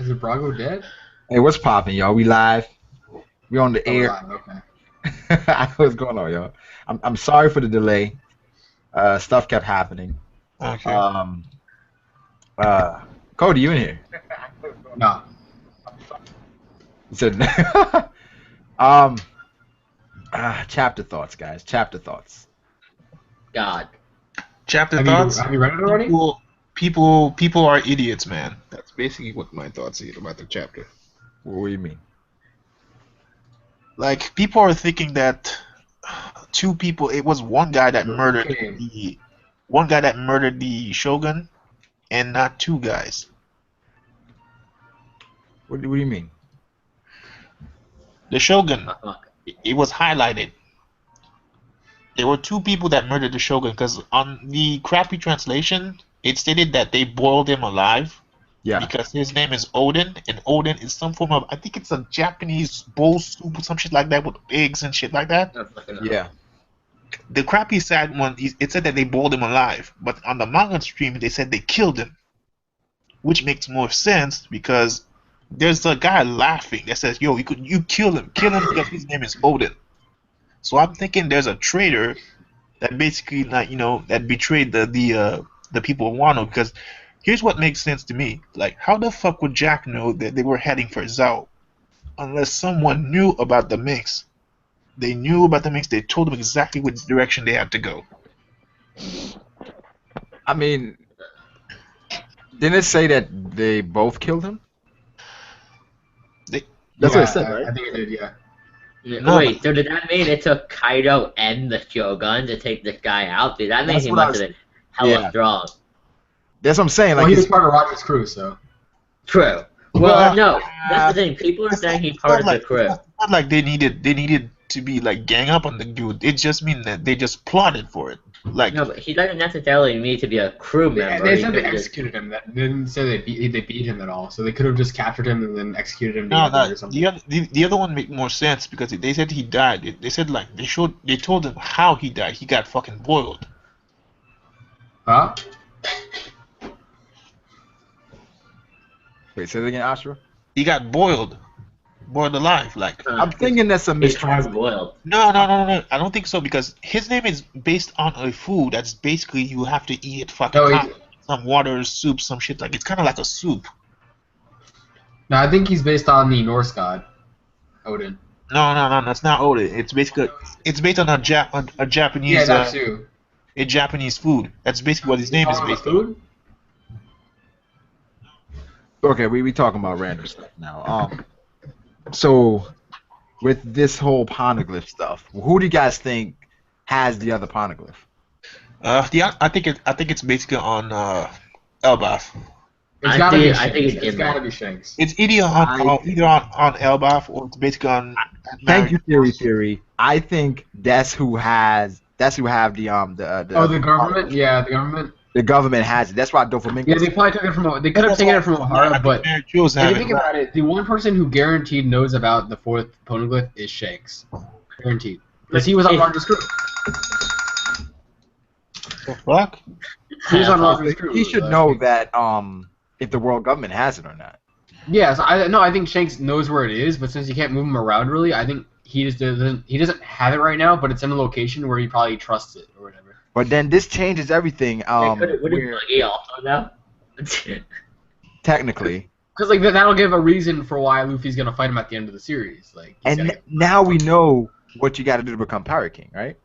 Is it Brago dead? Hey, what's popping, y'all? We live. We on the Oh, we're air. live. Okay. I know what's going on, y'all. I'm sorry for the delay. Stuff kept happening. Okay. Um, uh, Cody, you in here? No. He said, um, chapter thoughts, guys. Chapter thoughts. God. Chapter Have thoughts. you read it already? People are idiots, man. That's basically what my thoughts are about the chapter. What do you mean? Like people are thinking that two people. It was one guy that murdered Okay. the shogun, and not two guys. What do you mean? The shogun. Uh-huh. It was highlighted. There were two people that murdered the shogun because on the crappy translation, it stated that they boiled him alive. Yeah. Because his name is Odin, and Odin is some form of, I think it's a Japanese bowl soup or some shit like that with eggs and shit like that. Yeah. The crappy sad one, it said that they boiled him alive, but on the manga stream they said they killed him, which makes more sense because there's a guy laughing that says, "Yo, you kill him because his name is Odin." So I'm thinking there's a traitor that basically, like, that betrayed the people of Wano. Because here's what makes sense to me: like, how the fuck would Jack know that they were heading for Zhao unless someone knew about the mix? They knew about the mix. They told them exactly which direction they had to go. I mean, didn't it say that they both killed him? They, That's Yeah, what it said, right? I think it did. Yeah. No, Wait, so did that mean it took Kaido and the Shogun to take this guy out? Dude, that means That's he what I must was- have been hella yeah. strong. That's what I'm saying. Well, Like, he was it's, part of Roger's crew, so. True. Well, no, that's the thing. People are saying he's part of the crew. It's not like they needed to be like gang up on the dude. It just means that they just plotted for it. Like, No, but he doesn't necessarily need to be a crew member. They He said they could just- executed him. They didn't say they beat him at all. So they could have just captured him and then executed him no, together no. or something. The other one made more sense because they said he died. They said like they told him how he died. He got fucking boiled. Huh? wait, say it again, Ashra. He got boiled alive. Like, I'm thinking that's a He's hard mistranslation. boiled. no. I don't think so because his name is based on a food that's basically you have to eat it fucking No, hot. Some water, soup, some shit like it's kind of like a soup. No, I think he's based on the Norse god, Odin. No, that's not Odin. It's based on a Japanese Yeah, that too. a Japanese food. That's basically what his name is Oh, based on. food? Okay, we talking about random stuff now. So with this whole Poneglyph stuff, who do you guys think has the other Poneglyph? I think it's basically on Elbaf. It's I gotta think- be I think Shanks. it's It's gotta Jim. be Shanks. It's either on Elbaf or it's basically on. Thank you, theory. I think that's who have the Oh, the government? Yeah, the government. the government has it. That's why Doflamingo. Yeah, they probably took it from. They could have taken it from O'Hara, but Mary if you have think it. about it, the one person who guaranteed knows about the fourth Poneglyph is Shanks. Guaranteed, because he was on Roger's crew. The fuck? He was on Roger's crew. He should know that if the world government has it or not. Yeah, so I think Shanks knows where it is, but since he can't move him around really, I think he just doesn't have it right now. But it's in a location where he probably trusts it or whatever. But then this changes everything. Wouldn't Where, Buggy also know? technically, Because like that'll give a reason for why Luffy's gonna fight him at the end of the series. Like, he's and gotta get- now we know what you got to do to become Pirate King, right?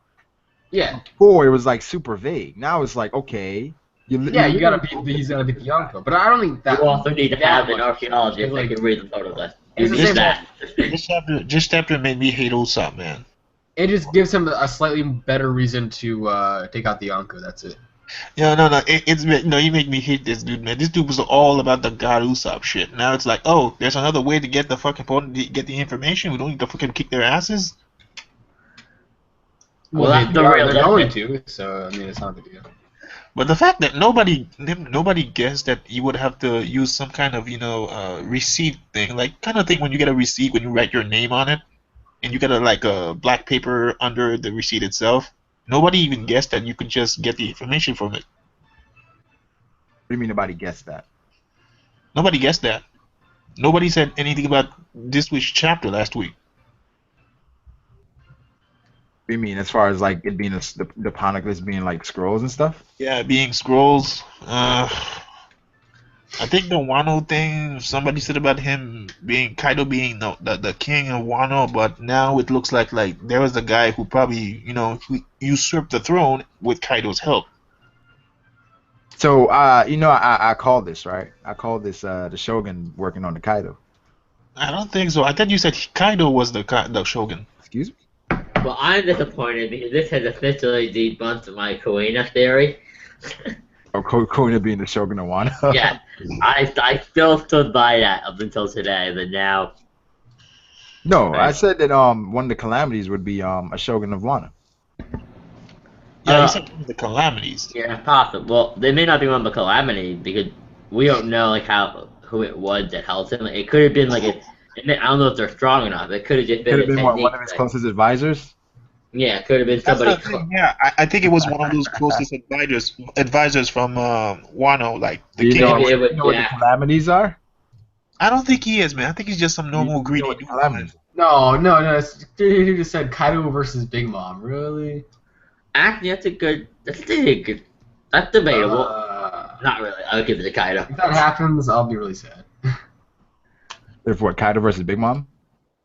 yeah, Before it was like super vague. Now it's like okay, you gotta beat. He's gotta beat the Yonko. But I don't think that. You also need to have an much. archaeologist Like, that can read the photoglyph. it's You the need same that. This chapter made me hate Usopp, man. It just gives him a slightly better reason to take out the Yonko. That's it. No. You make me hate this dude, man. This dude was all about the God Usopp shit. Now it's like, oh, there's another way to get the fucking get the information. We don't need to fucking kick their asses. Well, that's the real they're going limit. to. So I mean, it's not a big deal. But the fact that nobody guessed that you would have to use some kind of receipt thing, like kind of thing when you get a receipt when you write your name on it, and you get a black paper under the receipt itself. Nobody even guessed that you could just get the information from it. What do you mean nobody guessed that? Nobody guessed that. Nobody said anything about this week's chapter last week. What do you mean, as far as like it being the Poneglyphs being like scrolls and stuff? Yeah, being scrolls. I think the Wano thing, somebody said about him being Kaido being the king of Wano, but now it looks like there was a guy who probably who usurped the throne with Kaido's help. So I called this, right? I called this the Shogun working on the Kaido. I don't think so. I thought you said Kaido was the Shogun. Excuse me? Well, I'm disappointed because this has officially debunked my Kuina theory. Oh, Kona being the Shogun of Wano. Yeah, I still stood by that up until today, but now. No, I said that one of the calamities would be a Shogun of Wano. Yeah, you said the calamities. Yeah, possible. Well, they may not be one of the calamity because we don't know who it was that helped him. It could have been I don't know if they're strong enough. It could have just been. Could have been one of his closest advisors. Yeah, it could have been somebody. Yeah, I think it was one of those closest advisors from Wano, like the king. What the calamities are? I don't think he is, man. I think he's just some normal greedy dude. No. You just said Kaido versus Big Mom. Really? Actually, that's debatable. Not really. I'll give it to Kaido. If that happens, I'll be really sad. If what, Kaido versus Big Mom?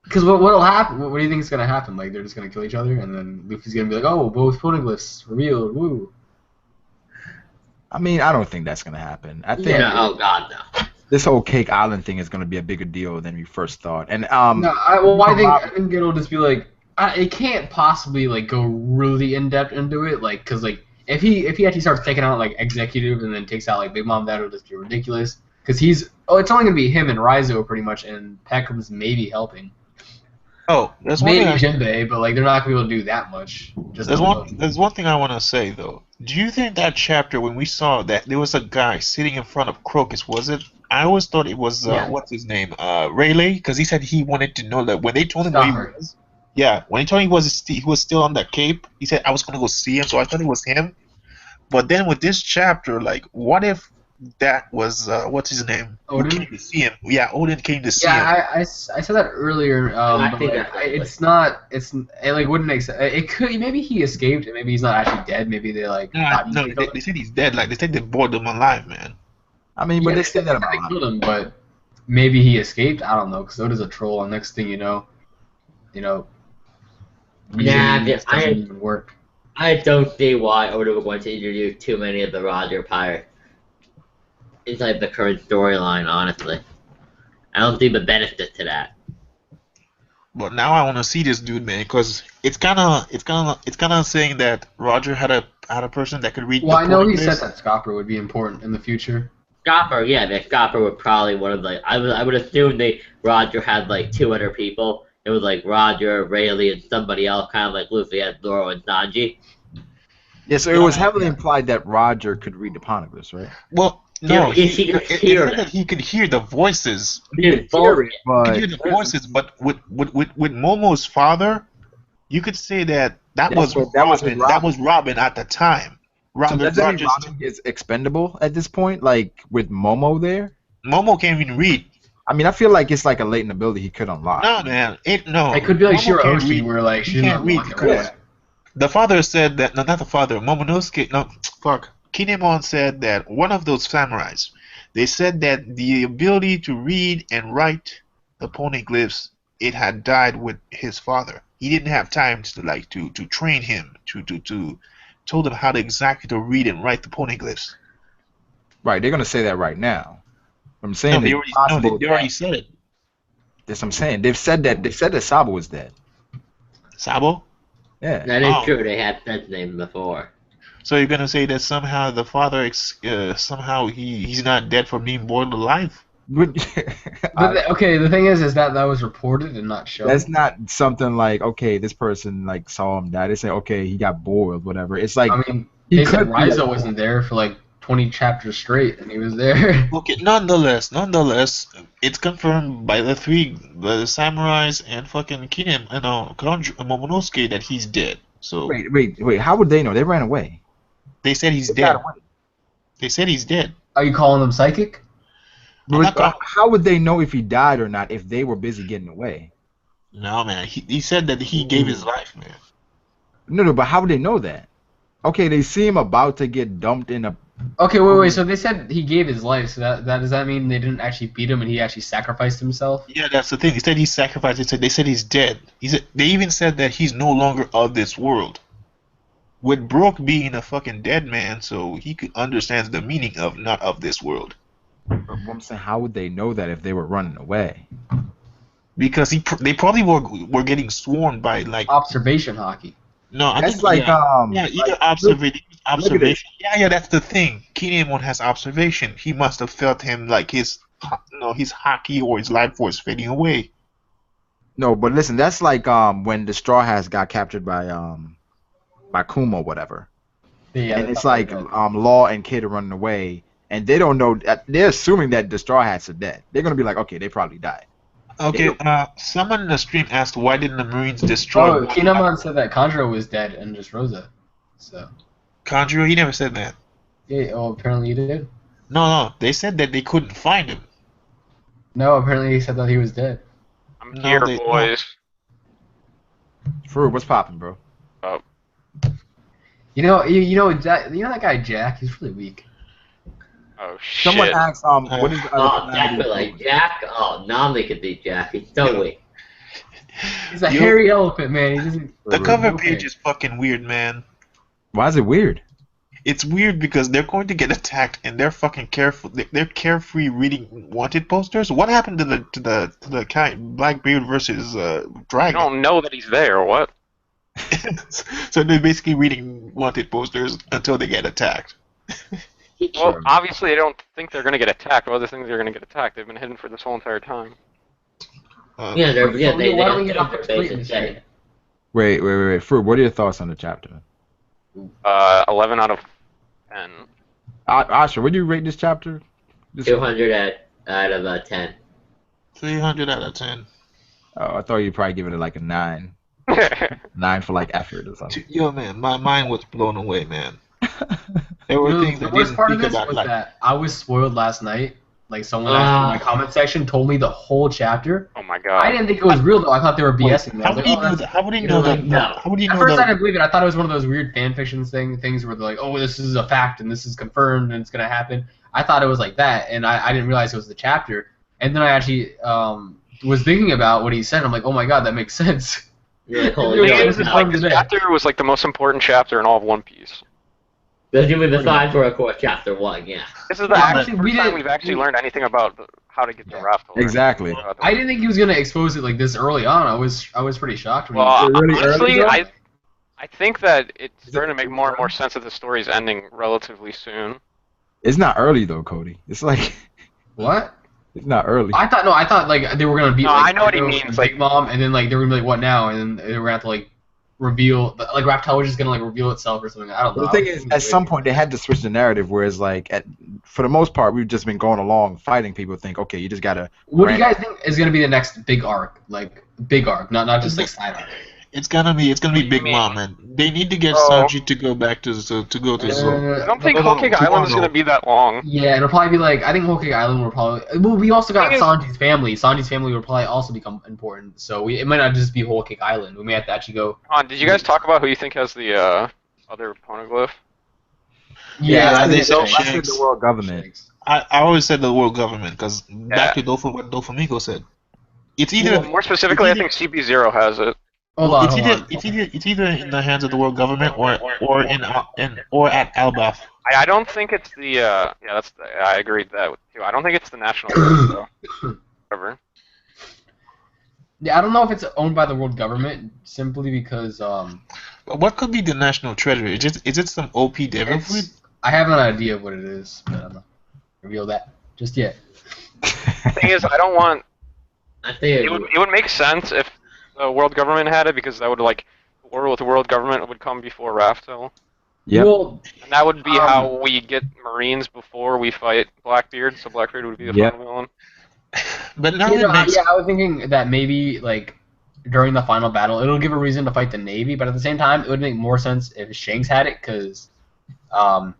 Because what'll happen? What do you think is gonna happen? Like they're just gonna kill each other, and then Luffy's gonna be like, "Oh, both poneglyphs revealed." Woo. I mean, I don't think that's gonna happen. I think oh God, no. This whole Cake Island thing is gonna be a bigger deal than we first thought. And no, I think it'll just be like it can't possibly go really in depth into it, because if he actually starts taking out executive and then takes out Big Mom, that'll just be ridiculous. Because it's only gonna be him and Raizo pretty much, and Peckham's maybe helping. Oh, there's maybe Jinbei, but they're not gonna be able to do that much. There's one thing I want to say though. Do you think that chapter when we saw that there was a guy sitting in front of Crocus, was it? I always thought it was what's his name, Rayleigh, because he said he wanted to know that when they told him where he was. Yeah, when he told him he was still on that cape, he said I was gonna go see him, so I thought it was him. But then with this chapter, what if that was what's his name? Odin? Who came to see him? Yeah, Odin came to see him. Yeah, I said that earlier. I think it's not. It wouldn't make sense. It could. Maybe he escaped, and maybe he's not actually dead. Maybe they No, they said he's dead. They said they bored him alive, man. I mean, but they said that about him. They killed him, but maybe he escaped. I don't know, because Oda's a troll, and next thing you know. Yeah, doesn't even work. I don't see why Oda would want to introduce too many of the Roger pirates inside the current storyline. Honestly, I don't see the benefit to that. But now I want to see this dude, man, because it's kind of saying that Roger had a person that could read. Well, I know he said that Scopper would be important in the future. Scopper, yeah, Scopper would probably one of I would assume Roger had 2 other people. It was Roger, Rayleigh, and somebody else, kind of like Luffy had Zoro and Sanji. Yeah, so it was heavily implied that Roger could read the Poneglyphs, right? Well, no, he could hear that he could hear the voices. But He could hear the voices, but with Momo's father, you could say that was Robin. That was Robin at the time. So does that mean Robin is expendable at this point? With Momo there? Momo can't even read. I mean, I feel like it's a latent ability he could unlock. No, man. It could be like Shirahoshi, where she can't read. The father said that. No, not the father. Momonosuke. No, fuck. Kinemon said that one of those samurais. They said that the ability to read and write the poneglyphs, it had died with his father. He didn't have time to train him to told him how exactly to read and write the poneglyphs. Right, they're gonna say that right now. I'm saying they already said it. That's what I'm saying. They've said that Sabo was dead. Sabo? Yeah. That is true. They had that name before. So you're gonna say that somehow the father somehow he's not dead for being born alive? Okay, the thing is that was reported and not shown. That's not something okay, this person saw him die. They say okay, he got boiled, whatever. It's they said Raizo wasn't there for 20 chapters straight, and he was there. Okay, nonetheless, it's confirmed by the samurais and fucking Momonosuke that he's dead. So wait, how would they know? They ran away. They said he's dead. They said he's dead. Are you calling them psychic? How would they know if he died or not if they were busy getting away? No, man. He said that he gave his life, man. No, but how would they know that? Okay, they see him about to get dumped in a. Okay, wait. So they said he gave his life. So that does that mean they didn't actually beat him and he actually sacrificed himself? Yeah, that's the thing. He said he sacrificed. They said he's dead. They even said that he's no longer of this world. With Brooke being a fucking dead man, so he could understand the meaning of not of this world. I'm saying, how would they know that if they were running away? Because they probably were getting swarmed by like Observation hockey. no, I That's think like either like, observation. Yeah, that's the thing. Kinemon has observation. He must have felt him like his hockey or his life force fading away. No, but listen, that's like when the Straw Hats got captured by Kuma or whatever. Yeah, And it's like Law and Kid are running away, and they don't know. They're assuming that the Straw Hats are dead. They're gonna be like, okay, they probably died. Okay, someone in the stream asked why didn't the Marines destroy? Oh, Kinemon said that Kanjuro was dead and just Rosa. So. Kanjuro, he never said that. Yeah. Oh, apparently he did. No, they said that they couldn't find him. No, apparently he said that he was dead. I'm No, here, they- boys. Fruit, what's popping, bro? Oh, You know that guy Jack. He's really weak. oh shit. Someone asked, what is the Oh, other definitely. Jack? Oh, Namdi could beat Jack. He's so weak. He's a Yo. hairy elephant, man. He doesn't. The cover Okay. page is fucking weird, man. Why is it weird? It's weird because they're going to get attacked and they're fucking careful. They're carefree reading wanted posters. What happened to the guy Blackbeard versus I Dragon? don't know that he's there, or what? So they're basically reading wanted posters until they get attacked. Well, obviously they don't think they're gonna get attacked. What other things are gonna get attacked? They've been hidden for this whole entire time. Yeah, they why don't we don't get off the their plate face and and say shit? it. Wait. Fruit, what are your thoughts on the chapter? 11 out of 10. Asha, what do you rate this chapter? 200 out of 10. 300 out of 10. Oh, I thought you'd probably give it like a 9. 9 for like effort or something. Yo, man, my mind was blown away, man. There were things The I worst didn't part of think this about. was Like, that I was spoiled last night. Like someone actually in my comment section told me the whole chapter. Oh my god. I didn't think it was real though. I thought they were BSing me. I how was would like, you oh, know that's- that? How would you you know know, that? like, no. How would you At know first, I that? didn't believe it. I thought it was one of those weird fan fiction things where they're like, "Oh, this is a fact and this is confirmed and it's gonna happen." I thought it was like that, and I didn't realize it was the chapter. And then I actually was thinking about what he said. I'm like, "Oh my god, that makes sense." You're like, Yeah, holy yeah, shit, this is no. fun. Like, this today. chapter was like the most important chapter in all of One Piece. Let's give me the sign for a core chapter 1, yeah. This is the Well, actually actually, first we time didn't- we've actually learned anything about how to get to Raft. Exactly. I didn't think he was gonna expose it like this early on. I was pretty shocked. When Well, Is it really honestly, early, though? I think that it's starting to make more and more sense that the story's ending relatively soon. It's not early though, Cody. It's like what? it's not early. I thought like they were gonna beat. No, like, I know what he Kaido means, and like- Big Mom, and then like they were gonna be like, "What now?" And then they were gonna have to like reveal, like Raptor was just gonna like reveal itself or something. I don't know. But the thing is, at some point they had to switch the narrative. Whereas, like, for the most part, we've just been going along fighting. People think, okay, you just gotta. What do you guys think is gonna be the next big arc? Like big arc, not just like side arc. It's gonna be What do you Big mean? Mom, and they need to get Oh. Sanji to go back to go to Zoro. I don't think no, Whole Cake tomorrow. Island is going to be that long. Yeah, it'll probably be like I think Whole Cake Island will probably. Well, we also got Thing is- Sanji's family. Sanji's family will probably also become important. So it might not just be Whole Cake Island. We may have to actually go. Did you guys talk about who you think has the other Poneglyph? Yeah, I they said said the Shanks. world government. I always said the world government because back to what Doflamingo said. It's either Well, more specifically, I it's think CP0 has it. Hold on, it's hold either on. it's either in the hands of the world government or at Albaf. I don't think it's the I agree with that too. I don't think it's the national Guard, though. Whatever. Yeah, I don't know if it's owned by the world government simply because But what could be the national treasure? Is it some OP devil fruit? I have an idea of what it is, but I'm not reveal that just yet. Thing is, I don't want. I think It would make sense if the world government had it because that would like war with the world government would come before Raftel, Yep. Well, and that would be how we get Marines before we fight Blackbeard. So Blackbeard would be the Yep. final villain. But now you know, it makes I was thinking that maybe like during the final battle, it'll give a reason to fight the Navy, but at the same time, it would make more sense if Shanks had it, because oh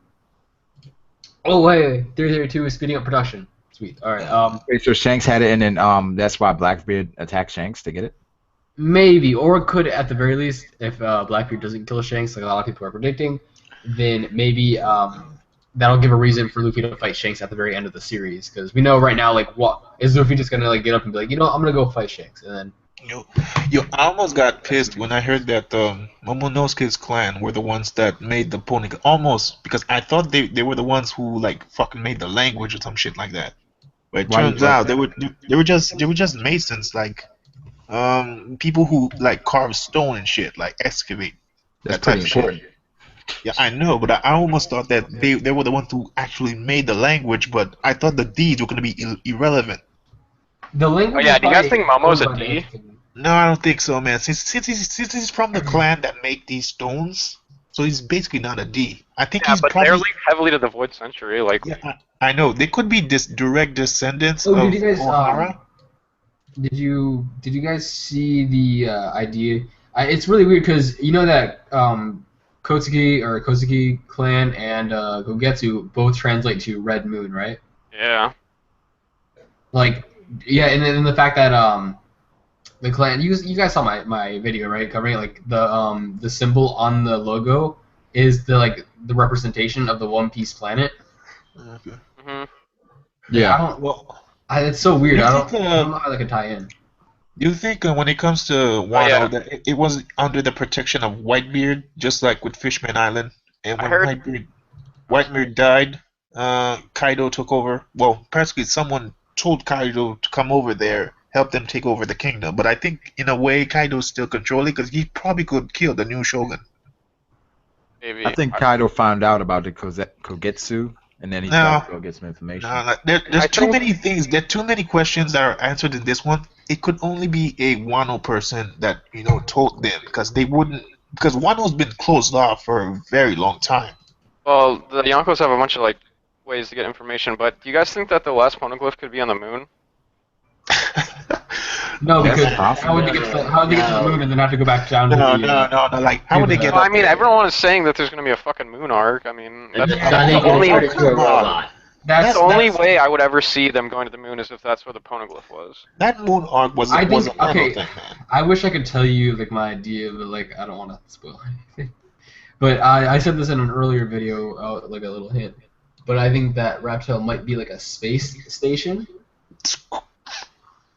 wait, 332 is speeding up production. It's Sweet. All right. Wait, so Shanks had it, and then that's why Blackbeard attacked Shanks to get it. Maybe, or it could at the very least, if Blackbeard doesn't kill Shanks, like a lot of people are predicting, then maybe that'll give a reason for Luffy to fight Shanks at the very end of the series. Because we know right now, like, what is Luffy just gonna like get up and be like, I'm gonna go fight Shanks, and then. I almost got pissed when I heard that Momonosuke's clan were the ones that made the Poneglyph. Almost, because I thought they were the ones who like fucking made the language or some shit like that. But it turns out they were just masons, like people who like carve stone and shit, like excavate. That's that type pretty of important. shit. Yeah, I know, but I almost thought that they were the ones who actually made the language, but I thought the deeds were gonna be irrelevant. The language. Oh yeah, do you guys think Momo's a D? No, I don't think so, man. Since he's from the clan that make these stones, so he's basically not a D. I think Yeah, he's but probably. they're linked heavily to the Void Century. Like, Yeah, I know. They could be direct descendants Oh, of did you guys Ohara. did you guys see the idea? It's really weird because you know that Kozuki clan and Gogetsu both translate to Red Moon, right? yeah. Like, yeah, and then the fact that the clan, you guys saw my video, right, covering it, like the symbol on the logo is the representation of the One Piece planet. Okay. hmm Yeah. I don't. Well, It's so weird. You I don't think, know how they could tie in. do you think when it comes to Wano yeah. that it was under the protection of Whitebeard, just like with Fishman Island, and I when heard- Whitebeard died, Kaido took over. Well, practically someone told Kaido to come over there, help them take over the kingdom. But I think in a way Kaido's still controlling because he probably could kill the new shogun. Maybe. I think Kaido found out about the Kogetsu, and then he No. tried to go get some information. No, like, there's I too think- many things. There are too many questions that are answered in this one. It could only be a Wano person that told them because they wouldn't. Because Wano's been closed off for a very long time. Well, the Yonkos have a bunch of like ways to get information, but do you guys think that the last Poneglyph could be on the moon? No, That's because possible. how would they get to the moon and then have to go back down No, to no, the? no. Like, how would they get? Well, I up mean, there? everyone is saying that there's going to be a fucking moon arc. I mean, that's And Yeah, then they the only, turn it into a come on. robot. That's the only that's- way I would ever see them going to the moon is if that's where the Poneglyph was. That moon arc was I was a think- Wano okay. thing, man. I wish I could tell you like my idea, but like I don't want to spoil anything. But I said this in an earlier video, like a little hint. But I think that Raptail might be like a space station.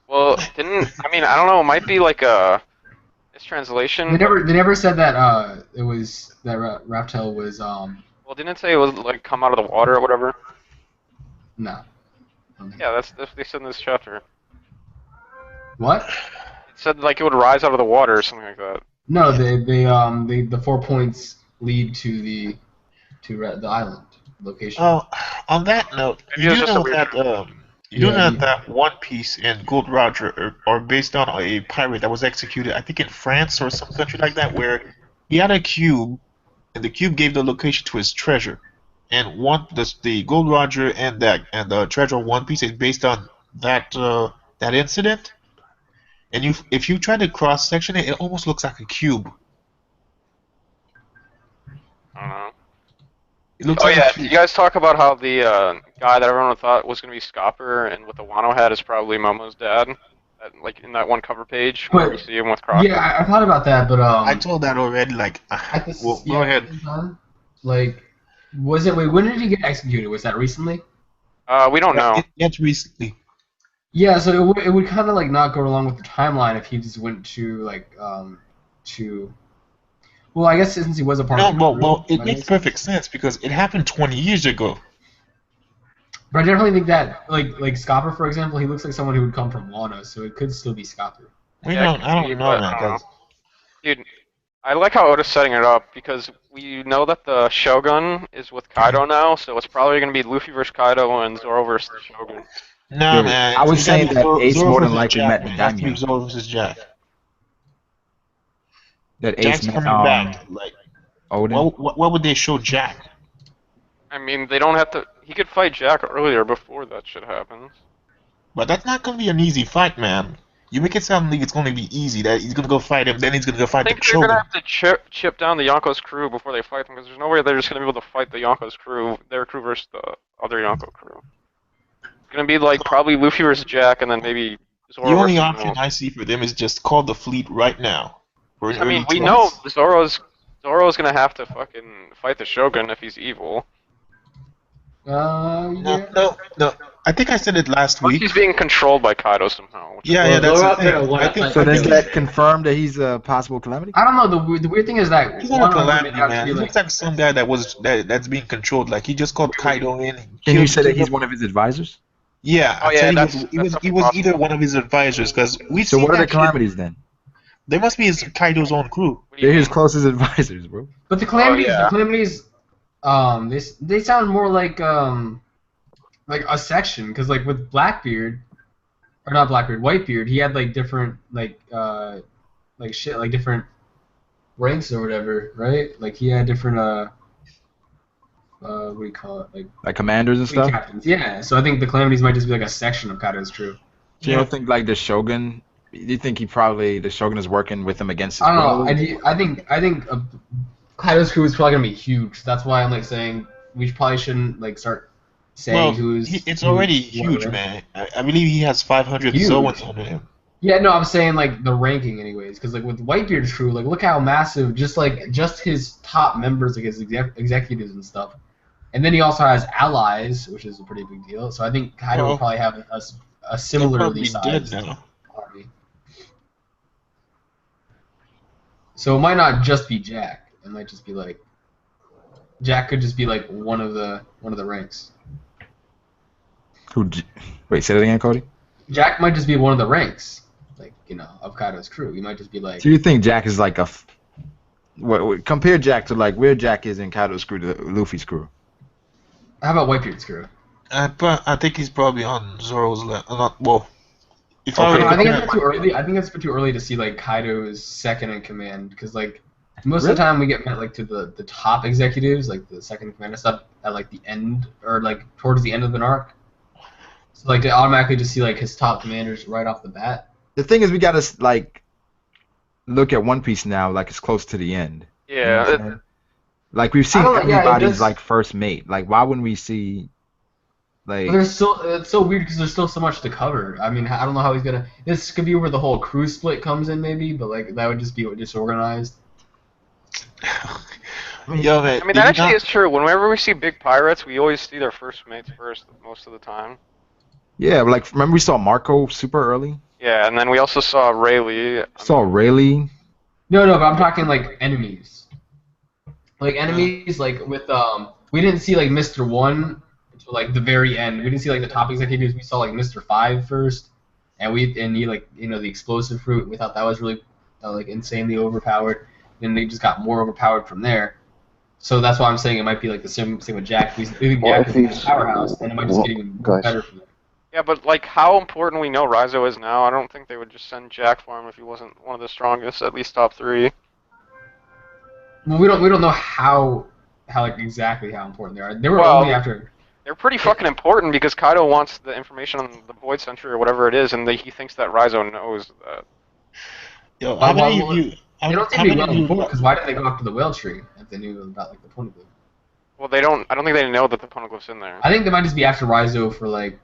Well, I don't know. It might be like a mistranslation. They never said that it was that Raptail was Well, didn't it say it was like come out of the water or whatever? no. Yeah, that's what they said in this chapter. What? It said like it would rise out of the water or something like that. No, the 4 points lead to the island location. Oh, on that note, Maybe you it was do just a know weird that you do Yeah, know you- that One Piece and Gold Roger are based on a pirate that was executed, I think in France or some country like that, where he had a cube, and the cube gave the location to his treasure, and the Gold Roger and the treasure of One Piece is based on that incident. And if you try to cross section it, it almost looks like a cube. I don't know. It looks Oh like yeah, a did cube. you guys talk about how the guy that everyone thought was gonna be Scopper and with the Wano hat is probably Momo's dad? Like in that one cover page where we But- see him with Croc. Yeah, I thought about that, but I told that already. Like, at this, well, yeah, go ahead. at the time, like, was it? Wait, when did he get executed? Was that recently? We don't know. It's recently. Yeah, so it would kind of like not go along with the timeline if he just went to like to. Well, I guess since he was a part No, of the crew, well, it that makes perfect sense because it happened 20 years ago. But I definitely think that like Scopper, for example, he looks like someone who would come from Wano, so it could still be Scopper. We Yeah, don't. I it could don't be, know, but man. I don't 'Cause Dude, I like how Oda's setting it up because we know that the Shogun is with Kaido now, so it's probably gonna be Luffy versus Kaido and Zoro versus the Shogun. no, Dude, man. I was it's gotta saying be that Zoro- Ace Zoro more than versus likely Jack, met the man. It has to be daimyo. Zoro versus Jack. That Ace Jack's met coming back. Like, Odin. what would they show Jack? I mean, they don't have to. He could fight Jack earlier before that shit happens. But that's not gonna be an easy fight, man. You make it sound like it's gonna be easy. That he's gonna go fight him, then he's gonna go I fight the think they're gonna Shogun. have to chip down the Yonko's crew before they fight them because there's no way they're just gonna be able to fight the Yonko's crew, their crew versus the other Yonko crew. gonna be like probably Luffy versus Jack, and then maybe Zoro The only versus option Zoro. I see for them is just call the fleet right now for an I mean, early we know Zoro's gonna have to fucking fight the Shogun if he's evil. No, Yeah. no. I think I said it last Unless week. he's being controlled by Kaido somehow. Yeah, Well, that's the Zoro's gonna thing. want I to think. fight So does Achilles. that confirm that he's a possible calamity? I don't know. The weird thing is that He's not a one of them may calamity, have to man. be He like, looks like some guy that's being controlled. Like he just called Kaido in. Can you say that killed he's him. one of his advisors? Yeah, Oh, I yeah, tell you, that's he definitely was either possible. one of his advisors because we've So seen what are the that shit. calamities then? They must be his Kaido's own crew. What do you They're his mean? closest advisors, bro. but the calamities, yeah. they sound more like a section, because like with Blackbeard, or not Blackbeard, Whitebeard, he had like different like shit, like different ranks or whatever, right? Like he had different what do you call it, Like commanders and fleet stuff. captains. Yeah, so I think the calamities might just be like a section of Kaido's crew. So you don't think like the Shogun? You think the Shogun is working with him against his I don't know. will? I think Kaido's crew is probably gonna be huge. That's why I'm like saying we probably shouldn't like start saying Well, who's. it's already who's huge, what, man. I believe he has 500 Huge. Zoans under him. Yeah, no, I'm saying like the ranking, anyways, because like with Whitebeard's crew, like look how massive, just his top members, like his executives and stuff, and then he also has allies, which is a pretty big deal. So I think Kaido will Well, probably have a They're similarly probably dead sized now. army. So it might not just be Jack. It might just be like Jack could just be like one of the ranks. Wait, say that again, Cody. Jack might just be one of the ranks, like of Kaido's crew. He might just be like. So you think Jack is like compare Jack to like where Jack is in Kaido's crew to Luffy's crew? How about Whitebeard's crew? I think he's probably on Zoro's level. Not well. If Okay. I were to I think it's compare, too early. I think it's too early to see like Kaido's second in command, because like most of the time we get met like to the top executives, like the second in command and stuff, at like the end or like towards the end of an arc. So like they automatically just see like his top commanders right off the bat. The thing is, we gotta like look at One Piece now, like it's close to the end. You know what I'm Yeah. saying? Like we've seen I don't know, yeah, it everybody's does- like first mate. Like why wouldn't we see? Like But it's so weird because there's still so much to cover. I mean, I don't know how he's gonna. This could be where the whole crew split comes in, maybe, but like that would just be disorganized. yo, man, I mean, did that you actually not- is true. Whenever we see big pirates, we always see their first mates first most of the time. yeah, like remember we saw Marco super early. Yeah, and then we also saw Rayleigh. Saw Rayleigh. No, but I'm talking like enemies. Like enemies, like with we didn't see like Mr. 1 until like the very end. We didn't see like the top executives. We saw like Mr. 5 first, and he like the explosive fruit. We thought that was really like insanely overpowered. Then they just got more overpowered from there. So that's why I'm saying it might be like the same thing with Jack. We think Well, Jack if is a he's- powerhouse, and it might just well, get even guys. better from there. Yeah, but like how important we know Rizzo is now, I don't think they would just send Jack for him if he wasn't one of the strongest, at least top 3. Well, we don't know how like exactly how important they are. They were Well, only after. They're pretty fucking important because Kaido wants the information on the Void Sentry or whatever it is, and he thinks that Rizzo knows that. Yo, how many of Well, you? They don't seem How to be many well of you? informed, because why did they go after the whale tree if they knew about like the Poneglyph? Well, they don't. I don't think they know that the Poneglyph's in there. I think they might just be after Rizzo for like.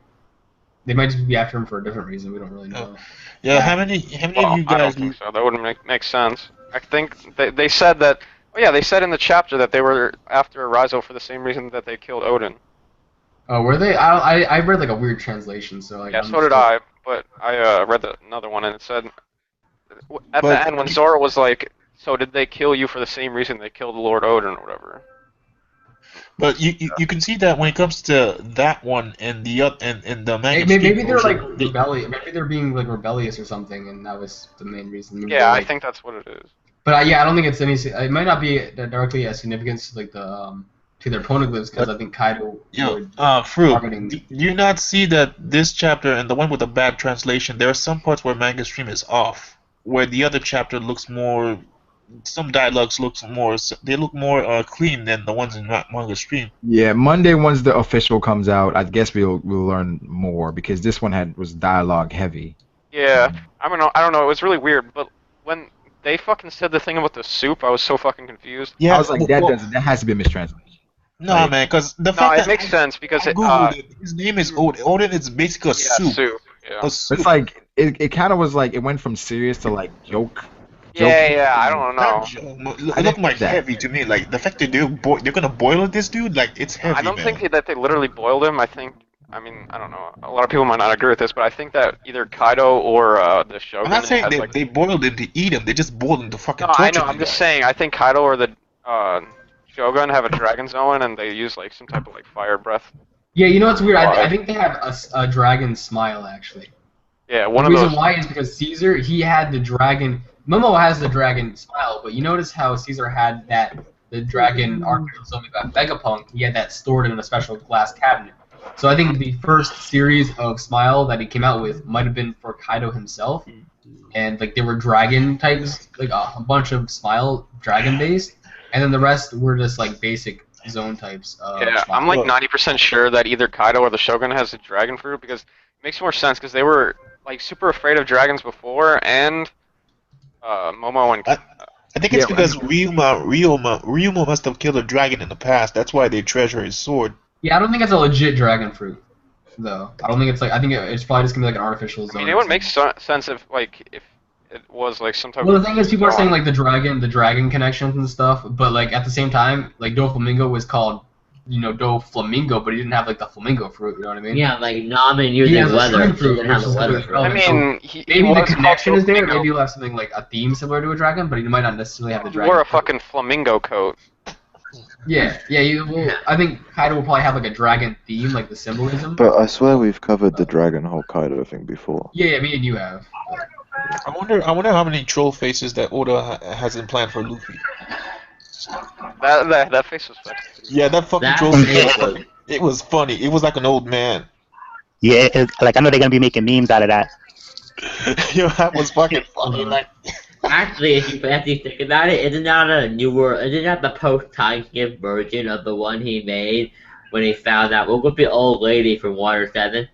They might just be after him for a different reason. We don't really know. Yeah, how many of Well, you I don't guys? think so. That wouldn't make sense. I think they said that. Oh yeah, they said in the chapter that they were after Rizzo for the same reason that they killed Odin. Oh, were they? I read like a weird translation, so like. Yeah, I'm so did still- I. But I read another one and it said at But- the end when Zoro was like, "So did they kill you for the same reason they killed Lord Odin or whatever?" But you can see that when it comes to that one and the and the manga. Maybe they're like version, they- rebellious. Maybe they're being like rebellious or something, and that was the main reason. Maybe Yeah, they're, I like- think that's what it is. But yeah, I don't think it's any. It might not be directly as significant to like the to their Poneglyphs, because I think Kaido. Yo, would- Fruit, targeting- do you not see that this chapter and the one with the bad translation, there are some parts where manga stream is off, where the other chapter looks more, some dialogues they look more clean than the ones in manga stream. Yeah, Monday once the official comes out, I guess we'll learn more because this one was dialogue heavy. Yeah, I don't know. It was really weird, but when they fucking said the thing about the soup, I was so fucking confused. Yeah, I was like, that has to be a mistranslation. No, Like- man, because the No, fact it that makes sense because I it, googled it, his name is Odin. Odin is basically a yeah, soup. soup. Yeah. A soup. It's like it kind of was like it went from serious to like joke. Yeah, I don't Not know. Joe. I It looked didn't like get that. heavy to me. Like the fact that they're gonna boil this dude, like it's heavy, I don't man. think that they literally boiled him. I mean, I don't know. A lot of people might not agree with this, but I think that either Kaido or the I'm Shogun not saying has that like. they boiled him to eat him. They just boiled him to fucking No, I torture know. the I'm just guy. saying. I think Kaido or the Shogun have a dragon zone, and they use like some type of like fire breath. Yeah, you know what's weird? Why? I think they have a dragon smile actually. Yeah, The one of reason those. why is because Caesar, he had the dragon. Momo has the dragon smile, but you notice how Caesar had the dragon Archangel Zombie by Vegapunk. He had that stored in a special glass cabinet. So I think the first series of smile that he came out with might have been for Kaido himself, and like they were dragon types, like a bunch of smile dragon based, and then the rest were just like basic zone types. Yeah, smile. I'm like 90% sure that either Kaido or the Shogun has a dragon fruit because it makes more sense because they were like super afraid of dragons before, and Momo and I think it's Yeah, because Ryuma must have killed a dragon in the past. That's why they treasure his sword. Yeah, I don't think it's a legit dragon fruit, though. I don't think it's like. I think it's probably just gonna be like an artificial I zone. mean, it or would make something. sense if it was like some type Well, of. the thing is, people are saying like the dragon connections and stuff, but like at the same time, like Doflamingo was called, Doflamingo, but he didn't have like the flamingo fruit. You know what I mean? Yeah, like Namen He using has a weather. string He fruit, didn't have which the is weather completely fruit. I relevant. mean, Maybe he the was connection called is there. Flamingo. Maybe you'll have something like a theme similar to a dragon, but you might not necessarily have the He dragon. wore a fruit. fucking flamingo coat. Yeah. I think Kaido will probably have like a dragon theme, like the symbolism. But I swear we've covered the Dragon Hokkaido thing before. Yeah, me and you have. I wonder how many troll faces that Oda has in plan for Luffy. That face was fucking. Yeah, that fucking That troll face face was funny. It was funny. It was like an old man. Yeah, like I know they're gonna be making memes out of that. Yo, that was fucking funny. Like, Actually, if you actually think about it, isn't that the post-time skip version of the one he made when he found out what was the old lady from Water 7?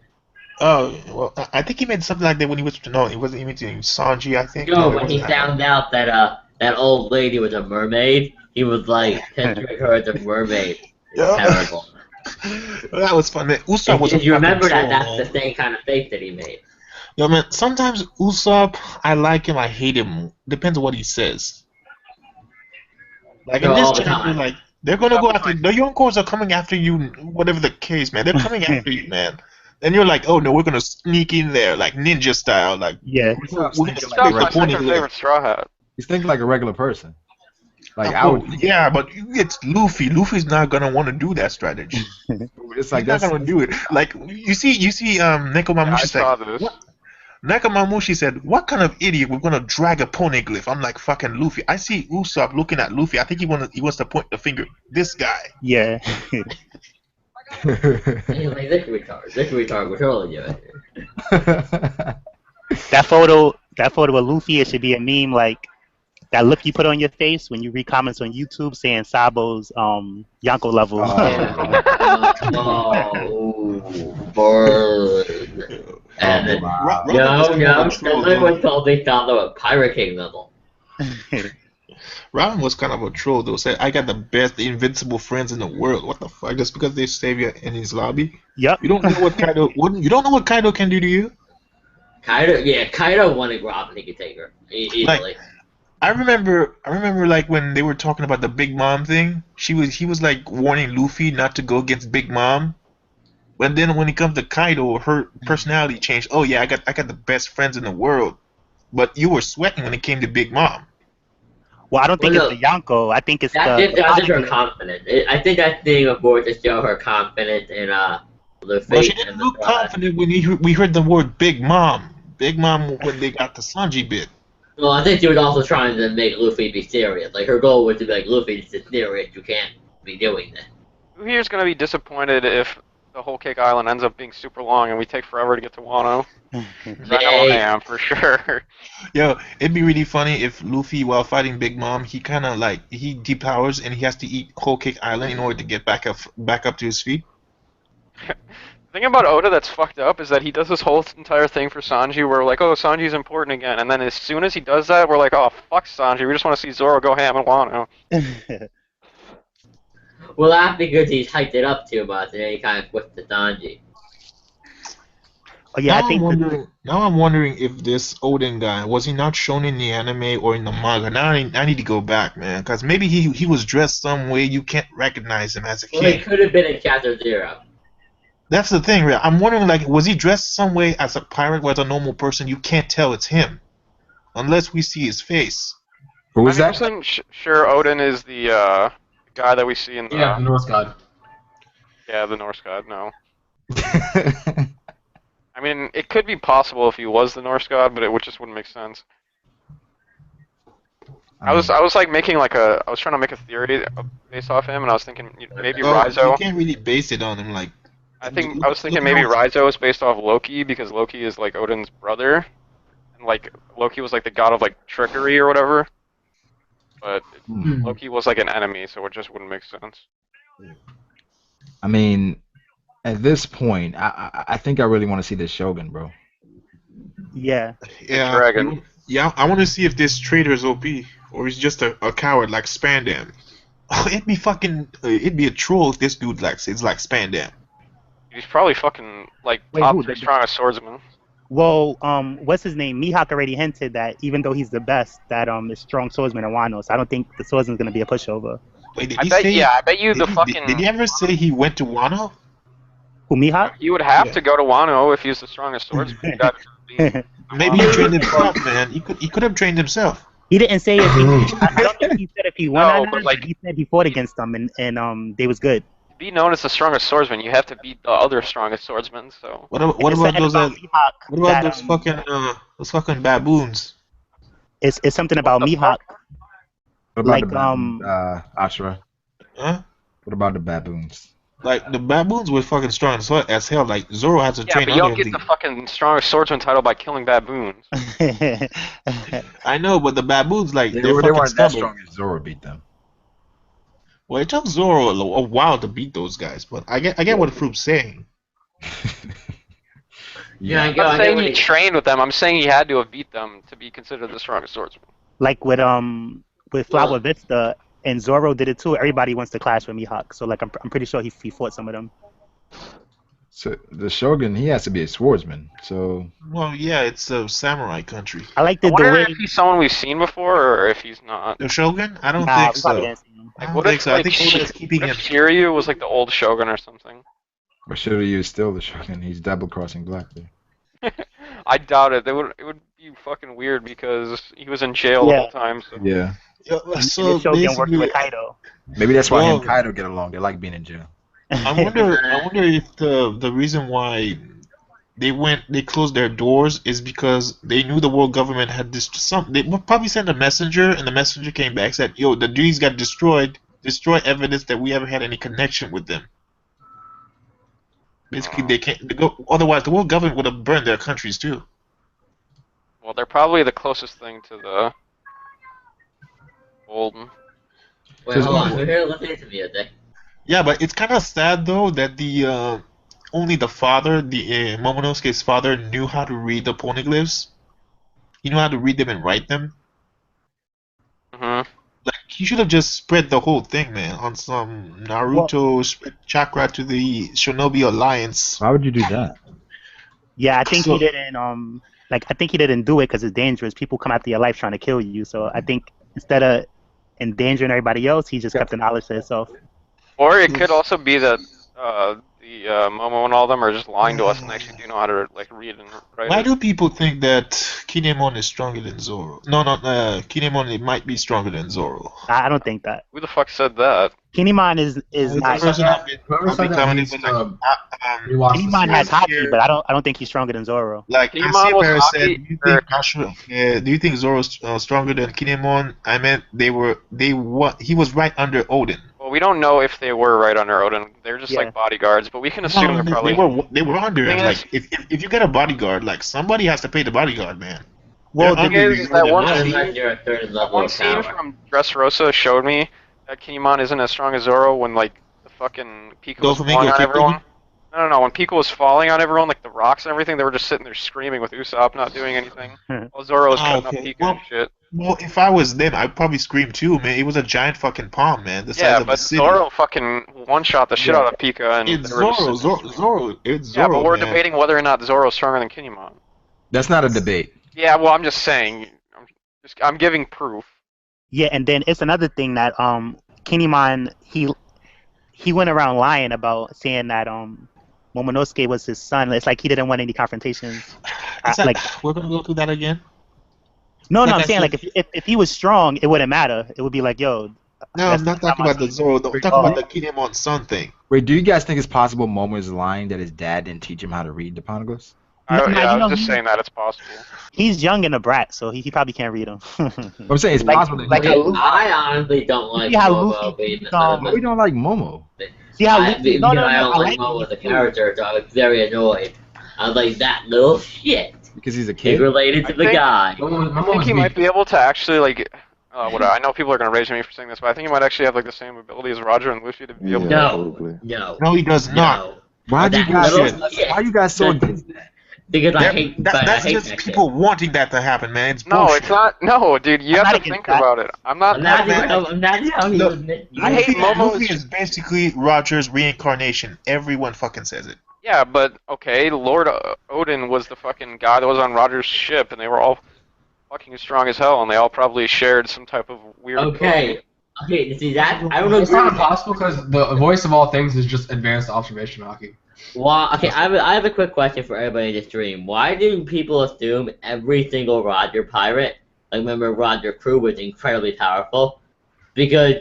oh, well, I think he made something like that when he was he wasn't imitating Sanji. I think. No, it when he wasn't found out that that old lady was a mermaid, he was like picturing her as a mermaid. It's Yeah. terrible. That was fun. Man, Usopp was a If you fucking remember that, troll, that's man. the same kind of face that he made. Yo, man, sometimes Usopp, I like him, I hate him. Depends on what he says. Like in No, this all the chapter, time. like they're gonna go after the Yonkos are coming after you, whatever the case, man. They're coming after you, man. And you're like, oh no, we're gonna sneak in there, like ninja style, like Yeah. we're gonna Thinking split like That's the my a second Poneglyph. favorite Straw Hat. He's thinking like a regular person. Like I would. Yeah, but it's Luffy. Luffy's not gonna want to do that strategy. It's like He's not that's. gonna do it. Like you see, I Nekomamushi saw said, this. what? Nakamamushi said, what kind of idiot we're gonna drag a Poneglyph? I'm like, fucking Luffy. I see Usopp looking at Luffy. I think he wants to point the finger. This guy. Yeah. Anyway, this retard, we're totally doing it. that photo of Luffy, it should be a meme like that look you put on your face when you read comments on YouTube saying Sabo's Yonko level. Burn. And then, no, Stiller was totally thought of a Pirate King level. Robin was kind of a troll though. Said, I got the best invincible friends in the world. What the fuck? Just because they save you in his lobby? Yep. You don't know what Kaido you don't know what Kaido can do to you? Kaido wanted Robin, he could take her easily. I remember like when they were talking about the Big Mom thing, he was like warning Luffy not to go against Big Mom. But then when it comes to Kaido, her personality changed. Oh yeah, I got the best friends in the world. But you were sweating when it came to Big Mom. Well, I don't think Well, it's the Yonko. I think it's That's just her the confidence. I think that thing was more to show her confidence in Luffy. Well, she didn't look confident when we heard the word Big Mom. Big Mom when they got the Sanji bit. Well, I think she was also trying to make Luffy be serious. Like, her goal was to be like, Luffy, this is serious. You can't be doing this. Who here's gonna be disappointed if the whole Cake Island ends up being super long and we take forever to get to Wano? 'Cause I know I am for sure. Yo, it'd be really funny if Luffy, while fighting Big Mom, he kind of like he depowers and he has to eat Whole Cake Island in order to get back up to his feet. The thing about Oda that's fucked up is that he does this whole entire thing for Sanji where we're like, oh, Sanji's important again, and then as soon as he does that, we're like, oh, fuck Sanji, we just want to see Zoro go ham and Wano. Well, that's because he's hyped it up too much, and then he kind of flipped to Sanji. Oh yeah, I think Now I'm wondering if this Odin guy was he not shown in the anime or in the manga. Now I need to go back, man, because maybe he was dressed some way you can't recognize him as a Well, he kid. could have been in Chapter 0. That's the thing, right? I'm wondering, like, was he dressed some way as a pirate, or as a normal person? You can't tell it's him unless we see his face. Who was that? 90% sure Odin is the guy that we see in the Yeah, the Norse god. the Norse god. No, I mean it could be possible if he was the Norse god, but just wouldn't make sense. I was like making like I was trying to make a theory based off him, and I was thinking maybe Rizzo. You can't really base it on him, like. I was thinking maybe Rizzo is based off Loki because Loki is like Odin's brother, and like Loki was like the god of like trickery or whatever. But Loki was like an enemy, so it just wouldn't make sense. I mean, at this point, I think I really want to see this Shogun, bro. yeah. Yeah, Dragon. Yeah, I want to see if this traitor is OP or he's just a coward like Spandam. It'd be a troll if this dude is like Spandam. He's probably fucking like Wait, top who? 3 strongest swordsman. Well, what's his name? Mihawk already hinted that even though he's the best, that is strong swordsman in Wano. So I don't think the swordsman's gonna be a pushover. Wait, did I he bet, say? yeah, I bet you Did the he, fucking. Did he ever say he went to Wano? Who, Mihawk? He would have Yeah. to go to Wano if he's the strongest swordsman. He'd have to be- Maybe he trained himself, man. He could have trained himself. He didn't say if he. I don't think he said if he won No, or not. but, like- He said he fought against them and they was good. To be known as the strongest swordsman, you have to beat the other strongest swordsmen. So What It's about something those? Mihawk What about that, those fucking baboons? It's something about What the Mihawk. What about Like, the baboons, Ashura? Huh? What about the baboons? Like the baboons were fucking strong as hell. Like Zoro has to yeah, train but you don't under get him. the fucking strongest swordsman title by killing baboons. I know, but the baboons They they're fucking weren't that stubborn. strong as Zoro beat them. Well, it took Zoro a while to beat those guys, but I get what Fruit's saying. Yeah, I I'm get, not I get saying what he he, trained with them. I'm saying he had to have beat them to be considered the strongest swordsman. Like with Flower Vista and Zoro did it too. Everybody wants to clash with Mihawk. So like I'm pretty sure he fought some of them. So the Shogun, he has to be a swordsman. So Well, yeah, it's a samurai country. I like I the wonder way. if he's someone we've seen before or if he's not. The Shogun? I don't Nah, think we probably so. didn't see him. I Like, don't what think if so. I like think Oda's keeping what him. if Shiryu was like the old shogun or something? or should he use still the Shogun? He's double crossing Black there. I doubt it. It would be fucking weird because he was in jail the Yeah. whole time. So. Yeah. Yeah, And so the Shogun working basically, with Kaido. Maybe that's why him Well- and Kaido get along. They like being in jail. I wonder if the reason why they closed their doors is because they knew the world government had they probably sent a messenger, and the messenger came back said, "Yo, the dudes got destroyed. Destroy evidence that we ever had any connection with them." Basically, they can't go. Otherwise, the world government would have burned their countries too. Well, they're probably the closest thing to the Golden. wait, hold on. We're here to listen to me today. Yeah, but it's kind of sad though that the only the father, the Momonosuke's father, knew how to read the poneglyphs. He knew how to read them and write them. Mm-hmm. Like he should have just spread the whole thing, man, on some Naruto spread chakra to the Shinobi Alliance. Why would you do that? Yeah, I think So- he didn't. I think he didn't do it because it's dangerous. People come after your life trying to kill you. So I think instead of endangering everybody else, he just kept the knowledge to himself. Or it could also be that the Momo and all of them are just lying to us and actually do know how to like read and write. Why it. do people think that Kinemon is stronger than Zoro? No, not Kinemon. It might be stronger than Zoro. I don't think that. Who the fuck said that? Kinemon is The not. person Whoever said that commenting needs was to like, rewatch the Kinemon has series. Haki, but I don't think he's stronger than Zoro. like Kinemon Asia was Paris said, Haki, do you think do you think Zoro's stronger than Kinemon? I meant he was right under Odin. Well, we don't know if they were right under Odin. They're just Yeah. like bodyguards, but we can assume No, they're probably. they were under it. Thing Like if you get a bodyguard, like somebody has to pay the bodyguard, man. Well, They're thing is under that the one Odin. scene- Unless you're a third That level one of scene power. from Dressrosa showed me that Kinemon isn't as strong as Zoro when like the fucking Pico was Doflamingo falling on kicked everyone. him? No. When Pico was falling on everyone, like the rocks and everything, they were just sitting there screaming with Usopp not doing anything. While Zoro was Ah, cutting okay. up Pico and shit. Well, if I was them, I'd probably scream too, man. It was a giant fucking palm, man. The size Yeah, of but a city. Zoro fucking one-shot the shit out of Pika, and It's they were Zoro, just- Zoro. It's Yeah, Zoro, but we're man. debating whether or not Zoro's stronger than Kinemon. That's not a debate. Yeah, well, I'm just saying. I'm giving proof. Yeah, and then it's another thing that Kinemon he went around lying about saying that Momonosuke was his son. It's like he didn't want any confrontations. Is that, Like we're gonna go through that again? no, Like I'm I saying said- like if he was strong, it wouldn't matter. It would be like, yo. No, I'm not talking about the Zoro. I'm talking about the Kinemon son thing. Wait, do you guys think it's possible Momo is lying that his dad didn't teach him how to read the Poneglyphs? I you know, was just saying that it's possible. He's young and a brat, so he probably can't read them. I'm saying it's possible that like he how did. Luffy- I honestly don't like See how Momo Luffy being keeps the son Why of we don't like Momo? See how I, Luffy? because No, I don't like it. Momo as a character, so I was very annoyed. I was like, that little shit. Because he's a He's kid. related to the guy. I think he might be able to actually like. I know people are gonna rage at me for saying this, but I think he might actually have like the same ability as Roger and Luffy to be able. Yeah, No. probably. No. No, he does not. No. Why do you guys? little shit. Why you guys so against that? Because I That- hate that- but that's I hate just that people wanting that to happen, man. It's No, bullshit. it's not. No, dude, you I'm have not to think against that. about it. I'm not. Imagine how he Look, would admit. I hate Momo. Luffy is basically Roger's reincarnation. Everyone fucking says it. Yeah, but okay, Lord Odin was the fucking guy that was on Roger's ship, and they were all fucking strong as hell, and they all probably shared some type of weird. Okay. Okay, see that? I don't know. It's not impossible because the voice of all things is just advanced observation hockey. Well, okay, I have a quick question for everybody in the stream. Why do people assume every single Roger pirate, like remember Roger crew, was incredibly powerful? Because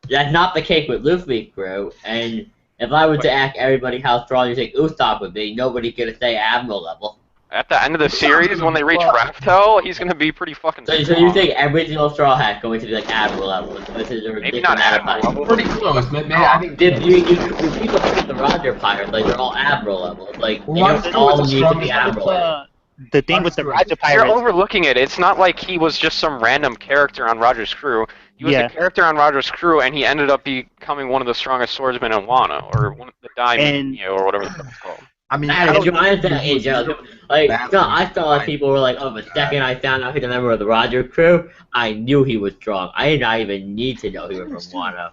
that's not the case with Luffy crew, and if I were to ask everybody how strong you think Usopp would be, nobody could say Admiral level. At the end of the series, when they reach Raftel, he's gonna be pretty fucking So strong. you think every single Straw Hat going to be like Admiral level? This is a Maybe ridiculous not amount of Admiral time. level. Pretty close, man. I think If you people look at the Roger pirates, like they're all Admiral level. Like Well, they Roger all was the need to be strongest Admiral level. The thing with the Roger You're pirates. overlooking it. It's not like he was just some random character on Roger's crew. He was Yeah. a character on Roger's crew, and he ended up becoming one of the strongest swordsmen in Wano, or one of the Daimyo, or whatever the fuck it's called. I mean, I understand in general. Like, Baffling. no, I felt like people were like, oh, the second I found out he's a member of the Roger crew, I knew he was strong. I did not even need to know he was from Wano.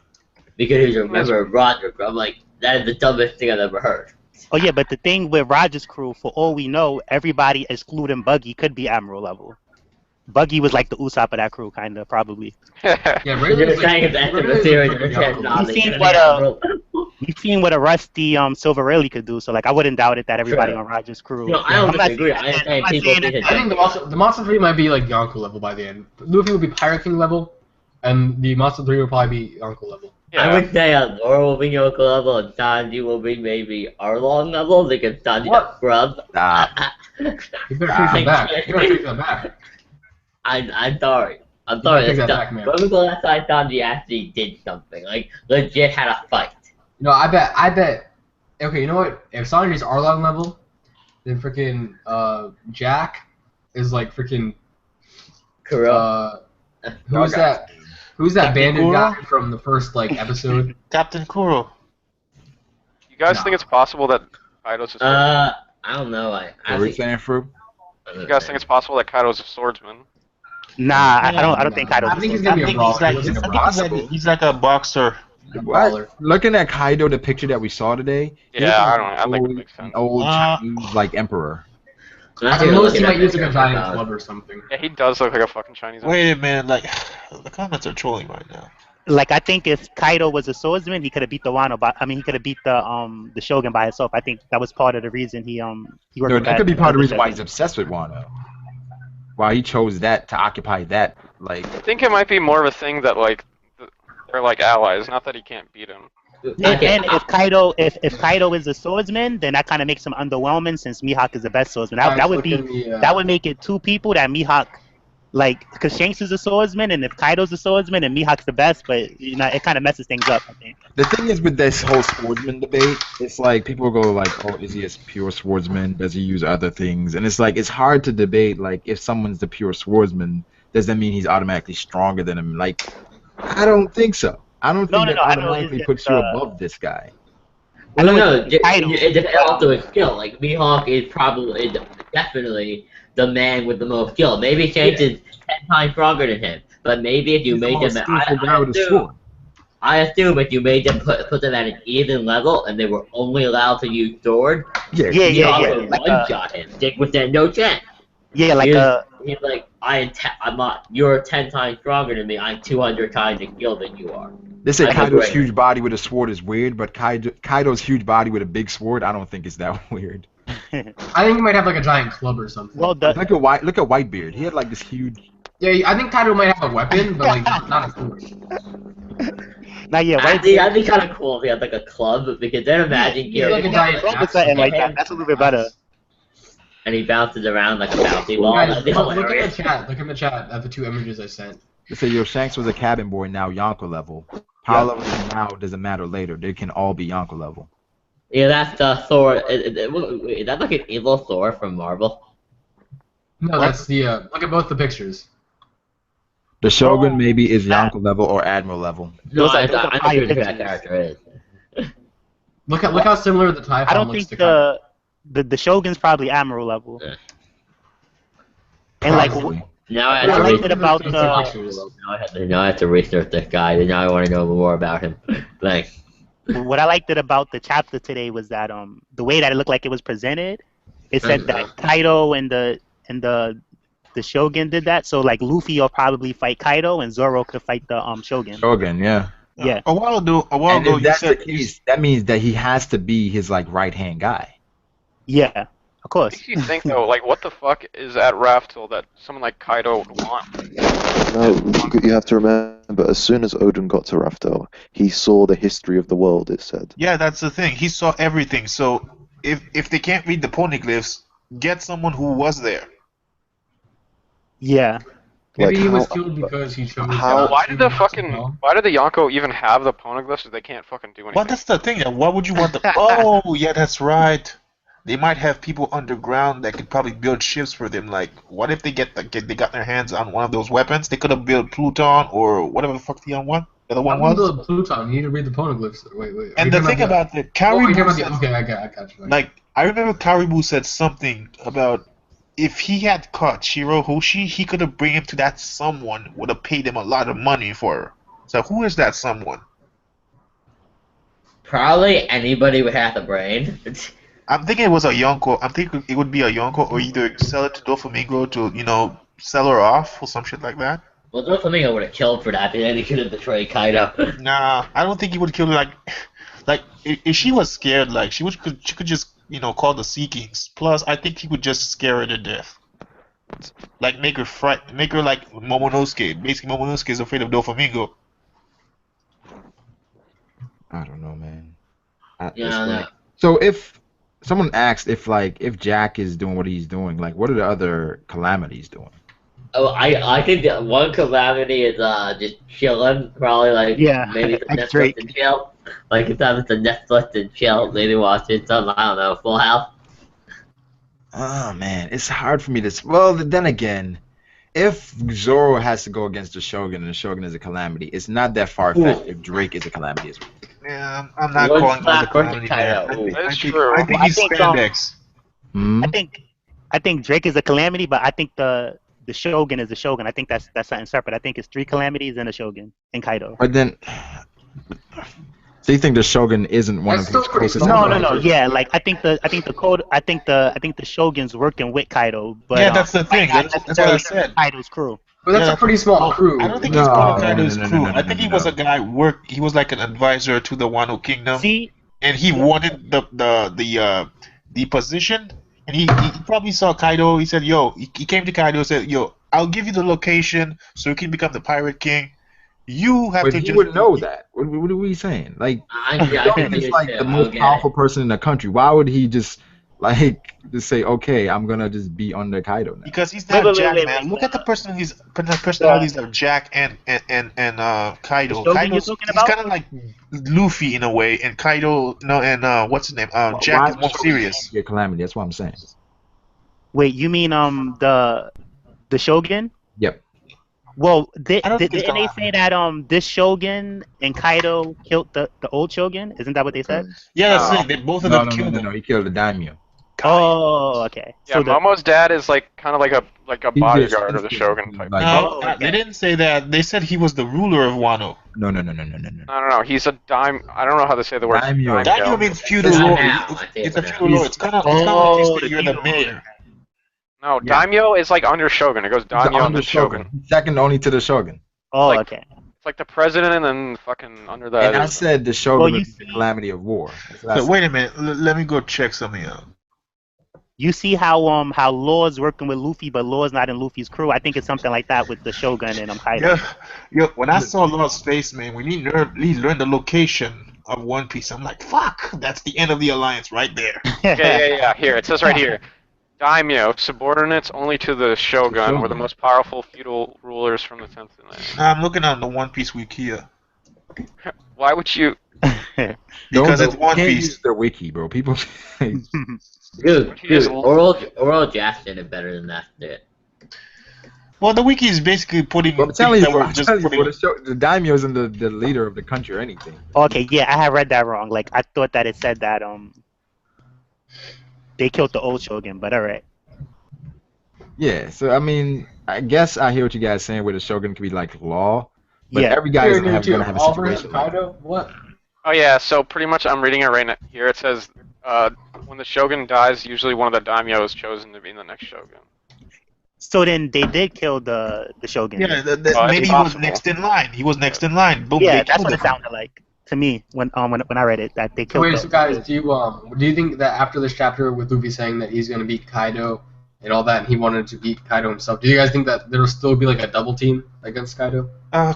Because he was a member of Roger crew. I'm like, that is the dumbest thing I've ever heard. Oh yeah, but the thing with Roger's crew, for all we know, everybody excluding Buggy could be Admiral level. Buggy was like the Usopp of that crew, kind of, probably. yeah, You're Rayleigh's saying at the end of the series, you're saying, nah, You they seen could've what, been Admiral. You've seen what a rusty Silver Rayleigh could do, so like I wouldn't doubt it that everybody Sure. on Roger's crew. No, I don't I'm not disagree. saying I that- understand I'm not people saying think that- it's I think the Monster 3 might be like Yonko level by the end. Luffy will be Pirate King level, and the Monster 3 will probably be Yonko level. I would say Laura will be Yoko level and Sanji will be maybe Arlong level because Sanji got scrubbed. You better take that back. You better take that back. I'm sorry. I'm You sorry. gotta take that That's back, man. when was the last time Sanji actually did something? Like, legit had a fight. No, I bet. Okay, you know what? If Sanji's Arlong level, then freaking Jack is like freaking Kuro. who's that? Who's that Captain bandit Kuro? guy from the first like episode? Captain Kuro. You guys No. think it's possible that Kaido's a swordsman? I don't know. I What were you think. saying, Fruit? You guys think it's possible that Kaido's a swordsman? Nah, I don't think Kaido's I think he's a gonna be I a think brawler. he's like, He looks like a I think brawler. he's like a boxer. What? Looking at Kaido, the picture that we saw today. he Yeah, looks I like don't. I think it makes sense. an old Chinese like emperor. At the most, he might use like a giant club or something. Yeah, he does look like a fucking Chinese. Wait a minute, like the comments are trolling right now. Like I think if Kaido was a swordsman, he could have beat the Wano. He could have beat the Shogun by himself. I think that was part of the reason he worked. No, with that could be part of the reason why Shogun. he's obsessed with Wano. Why he chose that to occupy that, like. I think it might be more of a thing that like they're like allies, not that he can't beat him. And if Kaido is a swordsman, then that kind of makes him underwhelming since Mihawk is the best swordsman. That would be that would make it two people that Mihawk, like, because Shanks is a swordsman, and if Kaido's a swordsman and Mihawk's the best, but it kind of messes things up, I think. The thing is with this whole swordsman debate, it's like people go like, "Oh, is he a pure swordsman? Does he use other things?" And it's like it's hard to debate. Like, if someone's the pure swordsman, does that mean he's automatically stronger than him? Like, I don't think so. I don't think that I know automatically it's puts just, you above this guy. I don't know. Kaido. It depends also his skill. Like Mihawk is definitely the man with the most skill. Maybe Shanks is times stronger than him. But maybe if you He's the made most them, skillful guy with a sword. I assume if you made them put them at an even level and they were only allowed to use sword, Yeah. Yeah. could Like one shot him. Dick would stand no chance. yeah, like He's like, I'm not. You're 10 times stronger than me. I'm 200 times as skilled than you are. They say I'm Kaido's agreeing. huge body with a sword is weird, but Kaido's huge body with a big sword, I don't think it's that weird. I think he might have like a giant club or something. well, Look at Whitebeard. He had like this huge. Yeah, I think Kaido might have a weapon, but like not a sword. not yet. That'd be kind of cool if he had like a club, because then imagine Yeah, like a giant axe. Something like that. That's a little bit better. and he bounces around like a bouncy ball. Guys, That'd be look in the hilarious. chat. Look in the chat at the 2 images I sent. They say Yo Shanks was a cabin boy, now Yonko level. Power level now doesn't matter later. They can all be Yonko level. Yeah, that's the Thor. Is that like an evil Thor from Marvel? No, that's the. Look at both the pictures. The Shogun maybe is Yonko level or Admiral level. No, Those are I'm not fire sure who that pictures. character is. Look how similar the Typhon I don't looks think to Kaido. the Shogun's probably Admiral level. Yeah. And like Probably. Now I what I have to liked it about now I have to research this guy. And now I want to know more about him. Thanks. what I liked it about the chapter today was that the way that it looked like it was presented, it said that Kaido and the Shogun did that. So like Luffy will probably fight Kaido and Zoro could fight the Shogun. Shogun, yeah. Yeah. A while ago, And if you that's the said case, that means that he has to be his like right hand guy. Yeah. Of course. Makes you think though, like what the fuck is at Raftel that someone like Kaido would want? No, you have to remember, as soon as Odin got to Raftel, he saw the history of the world, it said. Yeah, that's the thing. He saw everything. So if they can't read the Poneglyphs, get someone who was there. Yeah. Maybe Like, he was how- killed because he chose. how- not Why to did the as fucking well. why did the Yonko even have the Poneglyphs if they can't fucking do anything? Well, that's the thing. Why would you want the? Oh, yeah, that's right. They might have people underground that could probably build ships for them. Like, what if they they got their hands on one of those weapons? They could have built Pluton or whatever the fuck the other one was. The Pluton. You need to read the Poneglyphs. Wait. And the thing about the Oh, Caribou you're talking said, about the. Okay, I got you. like, I remember Caribou said something about if he had caught Shiro Hoshi, he could have bring him to that someone, would have paid him a lot of money for her. So who is that someone? Probably anybody with half a brain. I'm thinking it was a Yonko. I'm thinking it would be a Yonko, or either sell it to Doflamingo to, sell her off or some shit like that. Well, Doflamingo would have killed for that, but then he could have betrayed Kaido. Nah, I don't think he would kill her. Like if she was scared, like she could just call the Sea Kings. Plus, I think he would just scare her to death. Like make her like Momonosuke. Basically, Momonosuke is afraid of Doflamingo. I don't know, man. Yeah, So if someone asked if Jack is doing what he's doing, like what are the other calamities doing? Oh, I think that one calamity is just chilling, probably like maybe some like Netflix Drake. and chill. Like if that was the Netflix and chill, maybe watching something, I don't know, Full House. Oh man, it's hard for me to. Well, then again, if Zoro has to go against the Shogun and the Shogun is a calamity, it's not that far fetched if Drake is a calamity as well. Yeah, I'm not One calling slap all the versus calamity there. Kaido. That's true. I think he's spandex. Hmm? I think Drake is a calamity, but I think the Shogun is a Shogun. I think that's something separate. I think it's 3 calamities and a Shogun and Kaido. But then, so you think the Shogun isn't one That's of his still pretty closest? small. No. Yeah, like I think the Shogun's working with Kaido, but Yeah, that's the thing. That's what I said. Kaido's crew. But that's Yeah, a pretty small crew. I don't think he's No, part of Kaido's no, crew. no, I think he was a guy he was like an advisor to the Wano Kingdom. See, And he wanted the position, and he probably saw Kaido. He said, "Yo," he came to Kaido and said, "Yo, I'll give you the location so you can become the Pirate King. You have But to he just." would know that. What are we saying? Like, I Shogun think is like the most powerful person in the country. Why would he just say, okay, I'm gonna just be under Kaido now? Because he's not Jack, wait, man. Look at the personalities of Jack and Kaido. The Shogun Kaido's you're talking he's about? kind of like Luffy in a way, and Kaido, and what's his name? Jack Why is more Shogun serious. be a calamity. That's what I'm saying. wait, you mean the Shogun? Yep. Well, I don't think it's didn't they gonna say that this Shogun and Kaido killed the old Shogun? Isn't that what they said? Yeah, that's the thing. They both of them killed him. No. He killed the daimyo. Oh, okay. Yeah, Momo's dad is like kind of like a He's bodyguard of the just- Shogun type. like- No, okay. they didn't say that. They said he was the ruler of Wano. No. No. He's a dime. I don't know how to say the word. Daimyo. Daimyo means feudal Daimyo, lord. I think It's a it is. feudal lord. It's kind of like they say you're the mayor. No, Yeah. daimyo is like under shogun. It goes daimyo and then shogun. Second only to the shogun. Oh, like- okay. It's like the president and then fucking under that. And I is- said the shogun Well, you is the see- calamity of war. That's what I So said. wait a minute. Let me go check something out. You see how Law's working with Luffy, but Law's not in Luffy's crew. I think it's something like that with the Shogun and Kaido. Yeah. When I saw Lord Spaceman, when he learned the location of One Piece, I'm like, fuck, that's the end of the alliance right there. Yeah. Here it says right here. Daimyo, subordinates only to the shogun, were the most powerful feudal rulers from the 10th dynasty. I'm looking on the One Piece wiki here. Why would you? Because it's One can't Piece. use their wiki, bro. People. Dude, Oral Jack did it better than that did. Well, the wiki is basically putting. I'm telling you, things that bro, were just putting. the daimyo isn't the leader of the country or anything. Okay, yeah, I have read that wrong. Like I thought that it said that they killed the old Shogun, but alright. Yeah, so I mean, I guess I hear what you guys are saying, where the shogun could be like law, but Yeah. every guy is Here, gonna have a Oliver, situation. Like that. Kaido, what? Oh yeah, so pretty much I'm reading it right now. Here it says, when the shogun dies, usually one of the daimyo is chosen to be the next shogun. So then they did kill the Shogun. Yeah, it's maybe he was possible. next in line. He was next in line. Boom, Yeah, they that's killed what him. it sounded like to me when I read it, that they killed Wait, the so guys, do you think that after this chapter with Luffy saying that he's gonna beat Kaido and all that, and he wanted to beat Kaido himself, do you guys think that there'll still be like a double team against Kaido?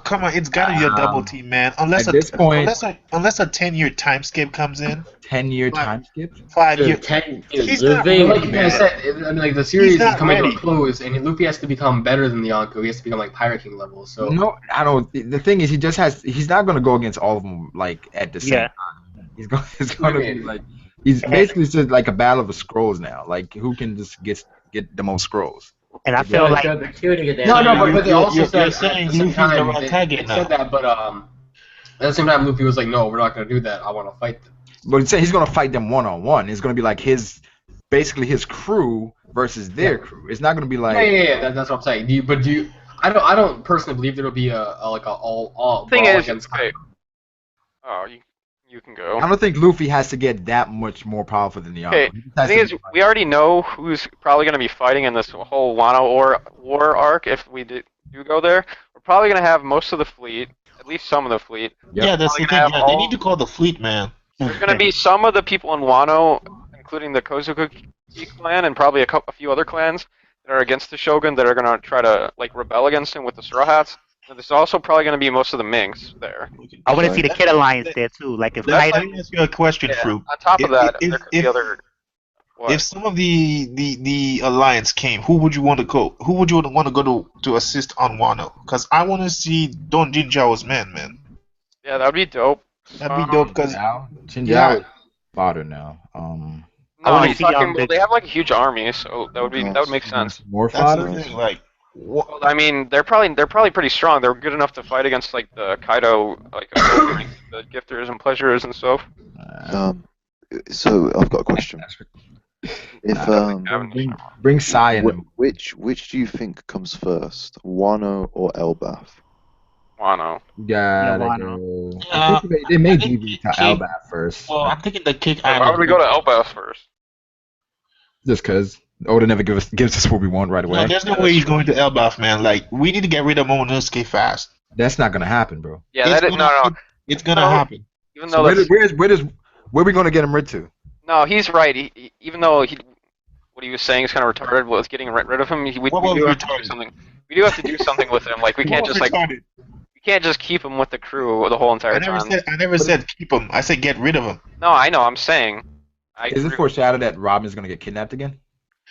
Come on, it's gotta be a double team, man. Unless at this point- unless a 10-year time skip comes in, 10-year Right. time skip. 5 year. Dude, He's not Luffy, Like you guys said, I mean, like the series is not coming to ready. a close, and Luffy has to become better than the Yonko. He has to become like Pirate King level. So No, I don't. The thing is, he's not gonna go against all of them like at the same Yeah. time. It's gonna be mean? like he's basically just like a battle of the scrolls now. Like who can just get the most scrolls. and I feel like no, but they also you're said saying at the same Luffy's the time right they target now. said that, but at the same time Luffy was like, no, we're not gonna do that. I want to fight them. But he's gonna fight them one-on-one. It's gonna be like basically his crew versus their crew. It's not gonna be like That's what I'm saying. I don't personally believe there'll be a all Thing brawl is, against okay. Kaido. Oh, you can go. I don't think Luffy has to get that much more powerful than the Okay, Yonko. He just the has thing to is, be we already know who's probably going to be fighting in this whole Wano war arc if we do go there. We're probably going to have most of the fleet, at least some of the fleet. Yep. Yeah, that's the Probably thing. gonna have Yeah, they all- need to call the fleet, man. There's going to be some of the people in Wano, including the Kozuki clan and probably a few other clans that are against the Shogun that are going to try to like rebel against him with the Straw Hats. And there's also probably going to be most of the Minks there. I want to see the Kid Alliance there too. Like if Let Kaido, me ask you a question, Yeah, Fruit. on top of If- that, if- there could be if- other. What? If some of the alliance came, who would you want to go? Who would you want to go to assist on Wano? Because I want to see Don Jinjao's men, man. Yeah, that would be dope. That'd be dope. Because Chinjao Yeah. is fodder now. I wanna No, see, fucking, the- they have like a huge army, so that would make sense. More that's fodder. the thing. Like, what? Well, I mean, they're probably pretty strong. They're good enough to fight against like the Kaido, like the gifters and pleasures and stuff. So I've got a question. If Bring Sai in. them. which do you think comes first, Wano or Elbaf? Wano. Gotta Wano. go. I think they may I give think you to King- Elbaf first. Well, I'm thinking the Kick Why Island. would we go to Elbaf first? Just because Oda never gives us what we want right away. No, there's no way he's going to Elbaf, man. Like, we need to get rid of Momonosuke fast. That's not gonna happen, bro. Yeah, It's that is gonna- no. It's gonna No. happen. Even So though that's, where are we gonna get him rid to? no, he's right. Even though what he was saying is kind of retarded was getting rid of him. We What was do have to do retarded? something. We do have to do something with him. Like we can't just like Retarded. we can't just keep him with the crew the whole entire time. I never said keep him. I said get rid of him. No, I know. I'm saying. Is it foreshadowed that Robin's gonna get kidnapped again?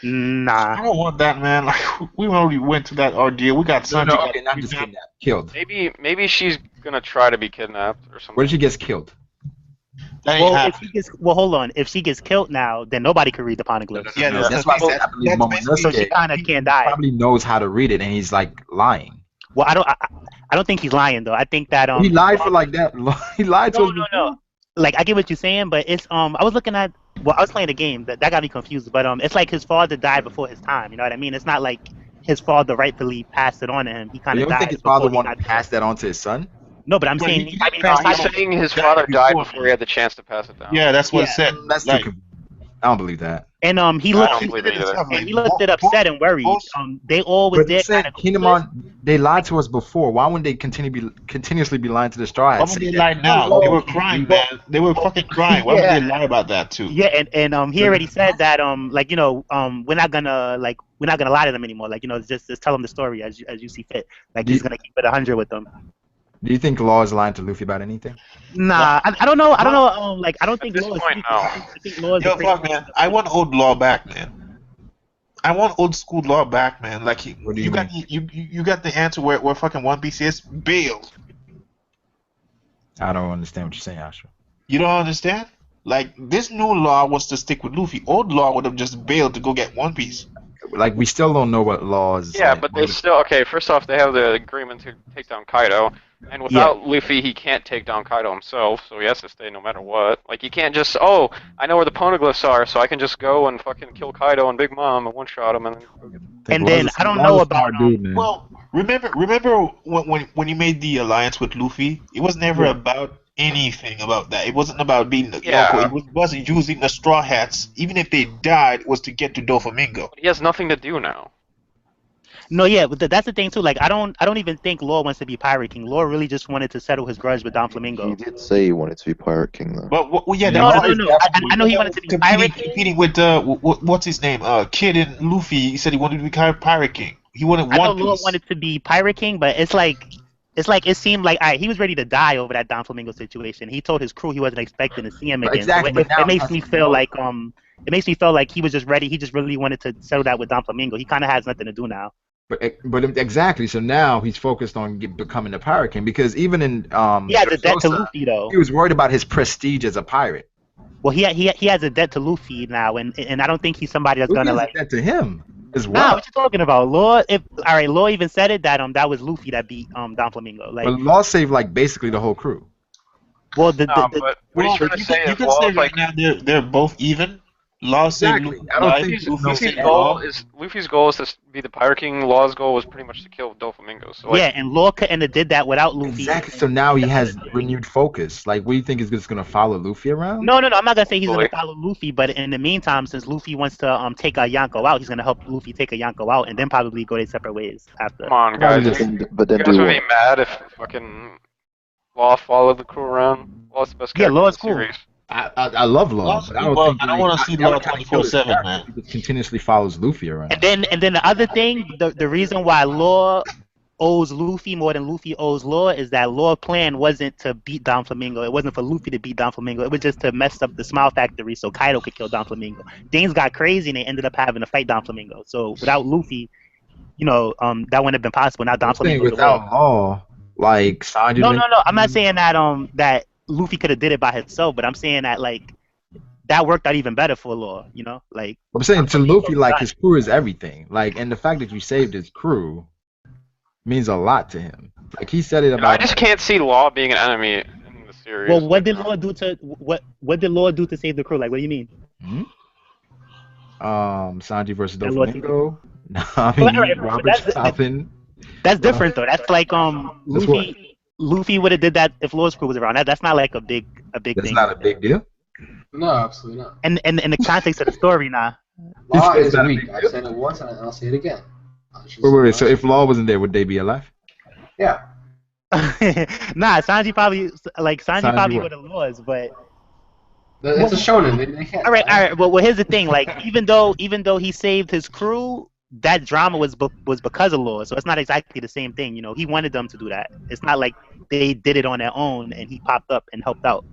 I nah. don't want that, man. Like, we already went to that ordeal. We got Sanji. got okay, not just kidnapped. kidnapped. Killed. Maybe she's gonna try to be kidnapped or something. Where did she get killed? That ain't Well, happening. hold on. If she gets killed now, then nobody can read the Poneglyphs. Yeah, No, that's that's the why thing. I believe That's basically- So she Momonosuke kind of can't die. probably knows how to read it, and he's like lying. Well, I don't think he's lying though. I think that He lied for like that. He lied to No, us. no, no. Like I get what you're saying, but it's I was looking at Well, I was playing the game. That got me confused. But it's like his father died before his time. You know what I mean? It's not like his father rightfully passed it on to him. He kind You of don't think died his father before he wanted got to pass that on to his son? No, but I'm But saying he I didn't mean, pass He's it on. saying his Died father died before before him. he had the chance to pass it down. Yeah, that's what it Yeah. said. That's Like, too. I don't believe that. And he I looked don't believe it either. he looked it upset and worried. They all was But there they said kind of Kingdom on. They lied to us before. Why wouldn't they continuously be lying to the Straw why Hats? would they lie now? They were crying, man. They were fucking crying. Why would they lie about that too? Yeah, and he already said that like we're not gonna lie to them anymore. Like just tell them the story as you see fit. Like he's gonna keep it 100 with them. Do you think Law is lying to Luffy about anything? Nah, I don't know. I don't know. Like I don't At think this Law is point, sneaky. no. I think Law is Yo, a crazy. fuck, man. I want old Law back, man. I want old school Law back, man. Like What do you you got you got the answer where fucking One Piece is. Bail. I don't understand what you're saying, Asher. You don't understand? Like this new Law was to stick with Luffy. Old Law would have just bailed to go get One Piece. Like we still don't know what Law is. Yeah, like, but they still okay. First off, they have the agreement to take down Kaido, and without Luffy, he can't take down Kaido himself. So he has to stay no matter what. Like you can't just I know where the Poneglyphs are, so I can just go and fucking kill Kaido and Big Mom and one shot him and then go get them. And then I don't know about Well, remember when you made the alliance with Luffy, it was never about anything about that. It wasn't about being the Yonko. It wasn't using the Straw Hats. Even if they died, it was to get to Doflamingo. He has nothing to do now. No, yeah, but that's the thing too. Like I don't even think Law wants to be Pirate King. Law really just wanted to settle his grudge with Doflamingo. He did say he wanted to be Pirate King, though. But yeah, No. I know he wanted to be Pirate King. Competing with what's his name? Kid and Luffy. He said he wanted to be Pirate King. He wanted I know One Law Piece. wanted to be Pirate King, but it seemed like he was ready to die over that Doflamingo situation. He told his crew he wasn't expecting to see him again. Exactly. So it makes me feel like he was just ready. He just really wanted to settle that with Doflamingo. He kind of has nothing to do now. But exactly. So now he's focused on becoming a pirate king because even in he has a debt to Luffy though. He was worried about his prestige as a pirate. Well, he has a debt to Luffy now, and I don't think he's somebody that's Luffy gonna has a debt to him as Nah, well. what you talking about, Law? Law even said it that that was Luffy that beat Doflamingo. Like, but Law saved like basically the whole crew. Well, but what he's trying to say you is can say Law's like right now they're both even. Law saved Exactly. I don't think Luffy's goal is to be the Pirate King. Law's goal was pretty much to kill Doflamingo. So yeah, and Law couldn't have did that without Luffy. Exactly. So now he has renewed focus. Like, what do you think is just gonna follow Luffy around? No. I'm not gonna say he's gonna follow Luffy, but in the meantime, since Luffy wants to take a Yonko out, he's gonna help Luffy take a Yonko out, and then probably go their separate ways after. Come on, guys. But then You guys do would be what? mad if fucking Law followed the crew around. Law's the best character Law is in the cool. series. I love Law, but I don't want to see Law 24/7, man. He just continuously follows Luffy around. And then the other thing, the reason why Law owes Luffy more than Luffy owes Law is that Law's plan wasn't to beat Doflamingo. It wasn't for Luffy to beat Doflamingo. It was just to mess up the Smile Factory so Kaido could kill Doflamingo. Things got crazy and they ended up having to fight Doflamingo. So without Luffy, that wouldn't have been possible. Now Doflamingo without Law, like Sanji. No. I'm not saying that that Luffy could have did it by himself, but I'm saying that that worked out even better for Law. Like I'm saying to Luffy, like his crew is everything. Like, and the fact that you saved his crew means a lot to him. Like he said it about. I just can't see Law being an enemy in the series. Well, what did Law do to what did Law do to save the crew? Like, what do you mean? Sanji versus Doflamingo. No, I mean Robert stopping. That's different though. That's like Luffy would have did that if Law's crew was around. That's not like a big thing. That's not a big deal. No, absolutely not. And in the context of the story, nah. Law is weak. I've said it once and I'll say it again. Wait. So if Law wasn't there, would they be alive? Yeah. Nah, Sanji probably would have lost, but it's a shonen. They can't. All right. Well, here's the thing. Like, even though he saved his crew, that drama was because of Law. So it's not exactly the same thing. He wanted them to do that. It's not like they did it on their own and he popped up and helped out.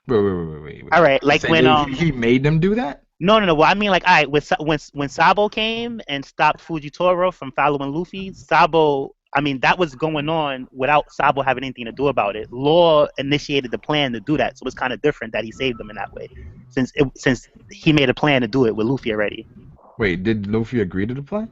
Wait. All right, like when he made them do that. No. Well, I mean, like, all right, when Sabo came and stopped Fujitora from following Luffy, Sabo. I mean, that was going on without Sabo having anything to do about it. Law initiated the plan to do that, so it's kind of different that he saved them in that way, since he made a plan to do it with Luffy already. Wait, did Luffy agree to the plan?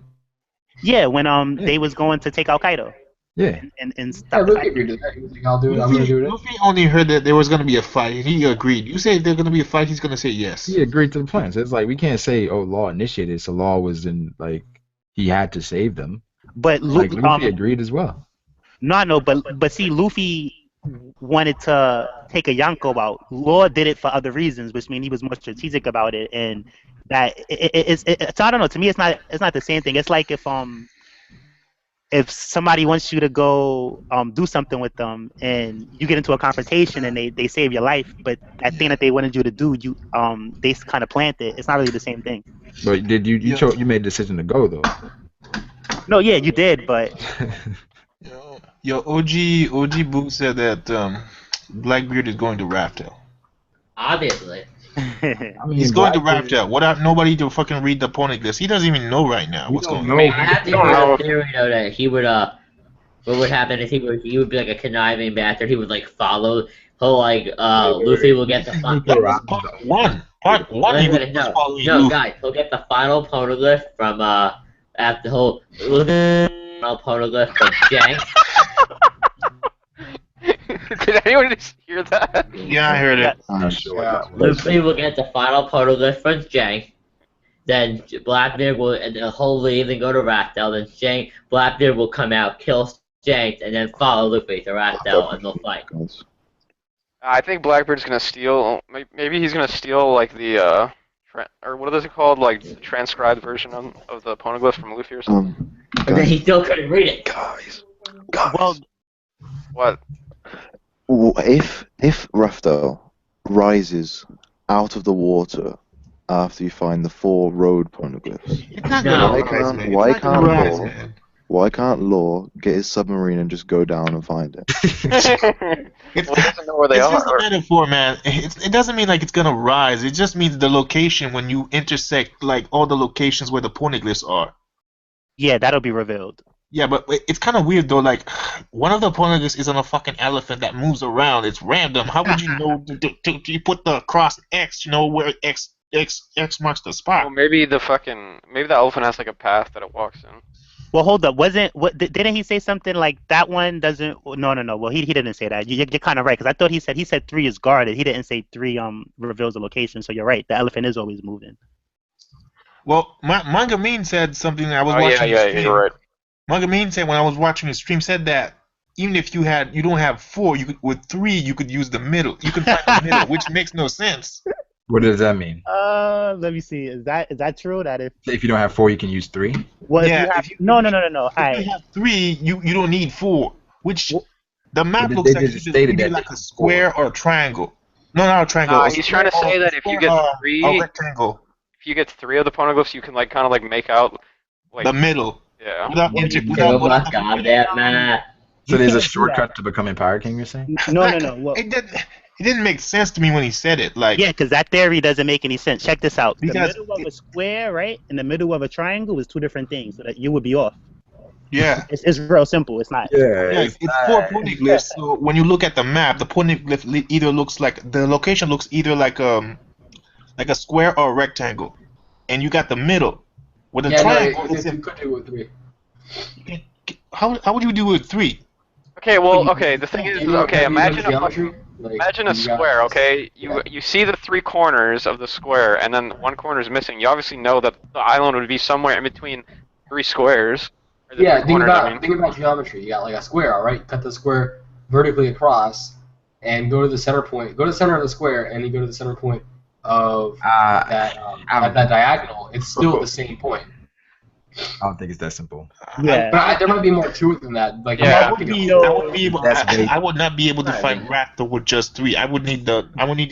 Yeah, when they was going to take out Kaido. Yeah. And stop Luffy agreed to that. He was like, I'll do it. I'm gonna do it. Luffy only heard that there was gonna be a fight, and he agreed. You say if there's gonna be a fight, he's gonna say yes. He agreed to the plan. So it's like we can't say, "Oh, Law initiated." So Law was in like he had to save them. But Like Luffy agreed as well. No, but see, Luffy wanted to take a Yonko out. Law did it for other reasons, which means he was more strategic about it, and that it's I don't know. To me, it's not the same thing. It's like if somebody wants you to go do something with them, and you get into a confrontation, and they save your life, but that thing that they wanted you to do, they kind of plant it. It's not really the same thing. But did you made a decision to go though? No, yeah, you did, but. Yo, OG Boo said that Blackbeard is going to Raftel. Obviously. I mean, He's going to Raftel. Nobody to fucking read the Poneglyphs. He doesn't even know right now what's going on. I have to hear a theory though that he would what would happen is he would be like a conniving bastard. He would like follow. Luffy will get the Part one. No, guys, he'll get the final Poneglyph from after the whole final Poneglyph from Shanks. Did anyone just hear that? Yeah, I heard it. Luffy will get the final Poneglyph from Shanks. Then Blackbeard will, and he'll leave and go to Raftel. Then Blackbeard will come out, kill Shanks, and then follow Luffy to Raftel, and they'll fight. I think Blackbeard's gonna steal. Maybe he's gonna steal like the or what is it called? Like the transcribed version of the Poneglyph from Luffy or something. And then he still couldn't read it. Guys. Well, what? If Raftel rises out of the water after you find the 4 road poneglyphs, why can't Law get his submarine and just go down and find it? It's just a metaphor, man. It doesn't mean like it's gonna rise. It just means the location when you intersect like all the locations where the poneglyphs are. Yeah, that'll be revealed. Yeah, but it's kind of weird though. Like, one of the poneglyphs is on a fucking elephant that moves around. It's random. How would you know to put the cross X? You know where X marks the spot. Well, maybe the elephant has like a path that it walks in. Well, hold up. Didn't he say something like that one doesn't? No. Well, he didn't say that. You're kind of right, because I thought he said 3 is guarded. He didn't say 3 reveals the location. So you're right. The elephant is always moving. Well, Manga Mean said something that I was watching. Yeah, you're right. Manga Mean said when I was watching his stream said that even if you don't have 4, with 3 you could use the middle. You can find the middle, which makes no sense. What does that mean? Let me see. Is that true? That if you don't have 4, you can use 3. Well, yeah. No. If you have 3, you don't need 4. Which the map looks like either like a square or a triangle. No, not a triangle. He's trying to say that if you get 3, a rectangle. If you get 3 of the poneglyphs, you can like kind of like make out like the middle. Yeah. So there's a shortcut to becoming Pirate King, you're saying? No. Well, it didn't make sense to me when he said it. Like, yeah, because that theory doesn't make any sense. Check this out. Because the middle of a square, right, and the middle of a triangle is 2 different things, so that you would be off. Yeah. It's real simple. It's not. Yeah, it's 4 poneglyphs. So when you look at the map, the poneglyph either looks like the location looks either like a square or a rectangle, and you got the middle. With a triangle, you could do it with 3. How would you do it with 3? Okay, the thing is, imagine a square, okay? You see the 3 corners of the square, and then 1 corner is missing. You obviously know that the island would be somewhere in between 3 squares. Yeah, think about geometry. You got like a square, alright? Cut the square vertically across, and go to the center point. Go to the center of the square, and you go to the center point of that diagonal. It's still the same point. I don't think it's that simple. Yeah, but there might be more to it than that. Like, I would not be able to find Raptor with just 3. I would need to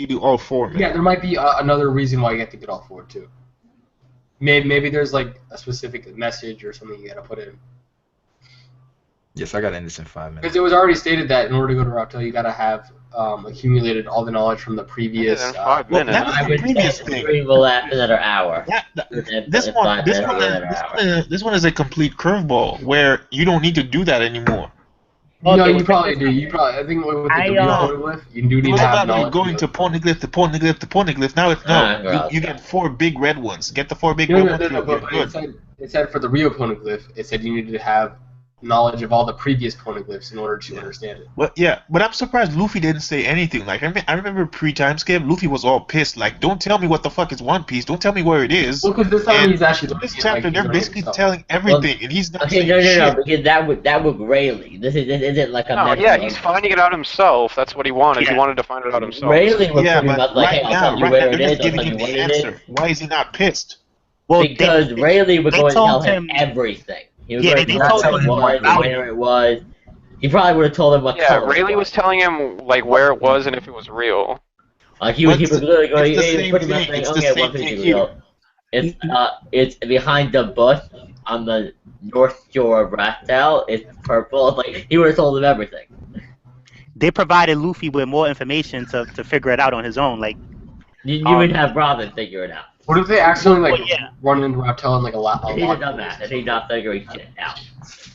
do all 4. Man. Yeah, there might be another reason why you have to get all 4 too. Maybe there's like a specific message or something you gotta put in. Yes, I got in this in 5 minutes. Because it was already stated that in order to go to Raptor, you gotta have accumulated all the knowledge from the previous. In 5 minutes. That was the previous thing. Will last another hour. This one is a complete curveball where you don't need to do that anymore. No, you probably do. I think with the poneglyph, you do need to have knowledge. Going to poneglyph to poneglyph to poneglyph. Now it's you get 4 big red ones. Get the 4 big red ones. It said for the real poneglyph, it said you needed to have knowledge of all the previous poneglyphs in order to understand it. Well, yeah, but I'm surprised Luffy didn't say anything. Like, I remember pre-time skip, Luffy was all pissed. Like, don't tell me what the fuck is One Piece. Don't tell me where it is. Well, because this time he's actually this looking at, chapter, like, they're he's basically learning telling everything, and he's not Okay, saying no, shit. because that would Rayleigh. This isn't like a. No, yeah, he's finding it out himself. That's what he wanted. Yeah. He wanted to find it out himself. Rayleigh was Yeah, pretty but much like, hey, I'll tell you where it they're is, just I'll tell giving you him what the it is. answer. Why is he not pissed? Well, Because Rayleigh was they going to tell told him him- everything. He was Yeah, going they to told tell him him what it was, about where it was. He probably would have told him what Yeah, color it Rayleigh was telling him like where it was and if it was real. Like he was literally going, it's the he same pretty much thing. saying, It's the okay, same one piece thing is here. real. It's behind the bush on the north shore of Raftel. It's purple. Like he would have told him everything. they provided Luffy with more information to figure it out on his own. Like, You would have Robin figure it out. What if they accidentally like Well, yeah. run into Raftel in like a If he'd have lock done pose? that, if he's not figuring shit out.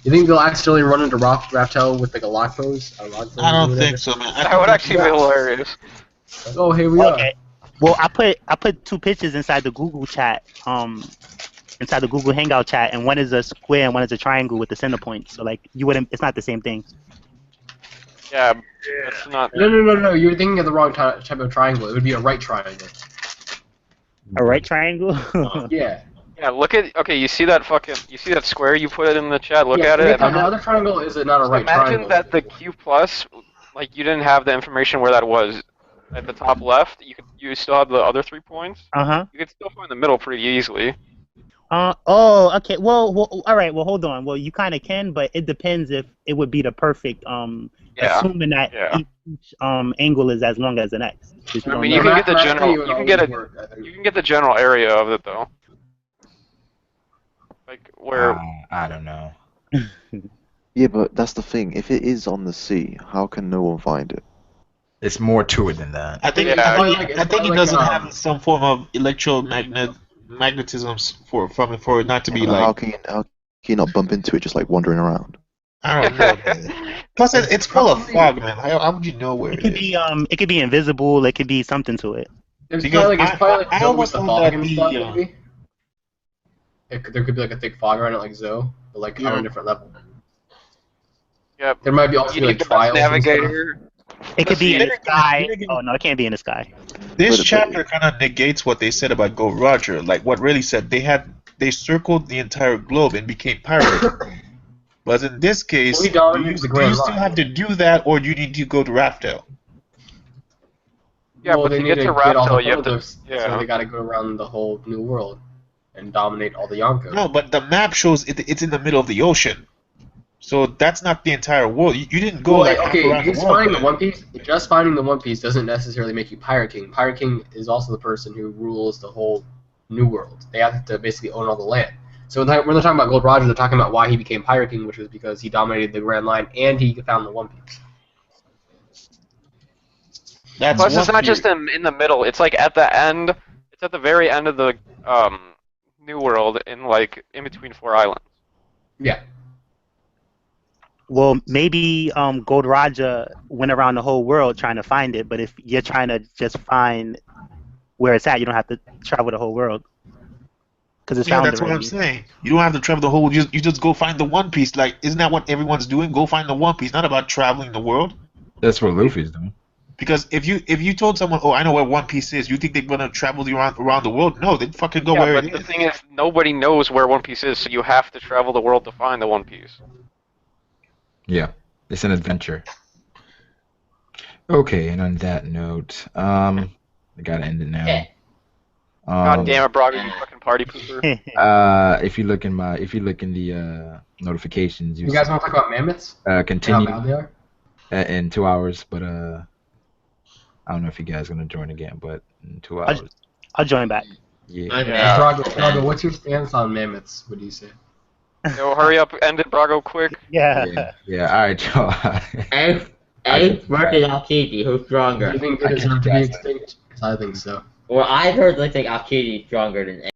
You think they'll accidentally run into Raftel with like a lock pose? A lock pose I or don't whatever? think so, man. That would actually be hilarious. Oh, here we are. okay. Well, I put two pictures inside the Google chat, inside the Google Hangout chat, and one is a square and one is a triangle with the center point. So like, you wouldn't. It's not the same thing. Yeah, it's not. No. You're thinking of the wrong type of triangle. It would be a right triangle. A right triangle. Yeah. Yeah, look at. Okay, you see that square you put it in the chat? Look Yeah, at it. The other triangle is not a right Imagine triangle. that the Q plus, like you didn't have the information where that was. At the top left, you still have the other 3 points. Uh-huh. You could still find the middle pretty easily. Oh, okay. Well, all right. Well, hold on. Well, you kind of can, but it depends if it would be the perfect. Yeah. Assuming that Yeah. each angle is as long as the next. Which we I don't mean, know. you can get the general. Mathematically, You can get the general area of it though. Like where. I don't know. Yeah, but that's the thing. If it is on the sea, how can no one find it? It's more to it than that. I think Yeah. I think it like, doesn't have some form of magnetism for it not to be How like. can you not bump into it just like wandering around? I don't know. Man. Plus, it's full of fog, man. How would you know where It it could is? be it could be invisible. It could be something to it. It's Because probably like I Zoe almost with the thought fog that and the, stuff, maybe. There could be like a thick fog around it like Zoe, but like on Yeah. a different level. Yep. There might be also You like need the best trials and stuff. navigator. It could be in Then the again- sky. then again- Oh no, it can't be in the sky. This But- chapter kind of negates what they said about Gold Roger. Like what really said, they circled the entire globe and became pirates. But in this case, Well, he do dominated you the Grand still Line. have to do that, or do you need to go to Raftel? Yeah, Well, but they to need get to to get all the Raftel, you have to. poneglyphs, so Yeah. they got to go around the whole new world and dominate all the Yonko. No, but the map shows it's in the middle of the ocean. So that's not the entire world. You didn't go Well, like okay, around the just world. finding the man. One Piece. Just finding the One Piece doesn't necessarily make you Pirate King. Pirate King is also the person who rules the whole New World. They have to basically own all the land. So when they're talking about Gold Roger, they're talking about why he became Pirate King, which was because he dominated the Grand Line and he found the One Piece. That's Plus, it's one not just theory. in the middle. It's like at the end. It's at the very end of the New World, in like in between 4 islands. Yeah. Well, maybe Gold Roger went around the whole world trying to find it, but if you're trying to just find where it's at, you don't have to travel the whole world. Because it's Yeah, found that's what I'm already. saying. You don't have to travel the whole. You just go find the One Piece. Like, isn't that what everyone's doing? Go find the One Piece. Not about traveling the world. That's what Luffy's doing. Because if you told someone, oh, I know where One Piece is, you think they're gonna travel around the world? No, they'd fucking go Yeah, where but it the is. thing is, nobody knows where One Piece is, so you have to travel the world to find the One Piece. Yeah, it's an adventure. Okay, and on that note, I gotta end it now. Yeah. God damn it, Braga, you fucking party pooper. If you look in the notifications, You guys want to talk about mammoths? And how continue bad they are? in 2 hours, but I don't know if you guys gonna join again, but in 2 hours. I'll join back. Yeah. Yeah. Drago, what's your stance on mammoths? What do you say? Yo, hurry up, end it, Brago, quick. Yeah. Yeah. All right, y'all. A versus Alkidi, who's Do stronger? you think they deserve to be extinct? 'Cause I think so. Well, I personally think Alkidi is stronger than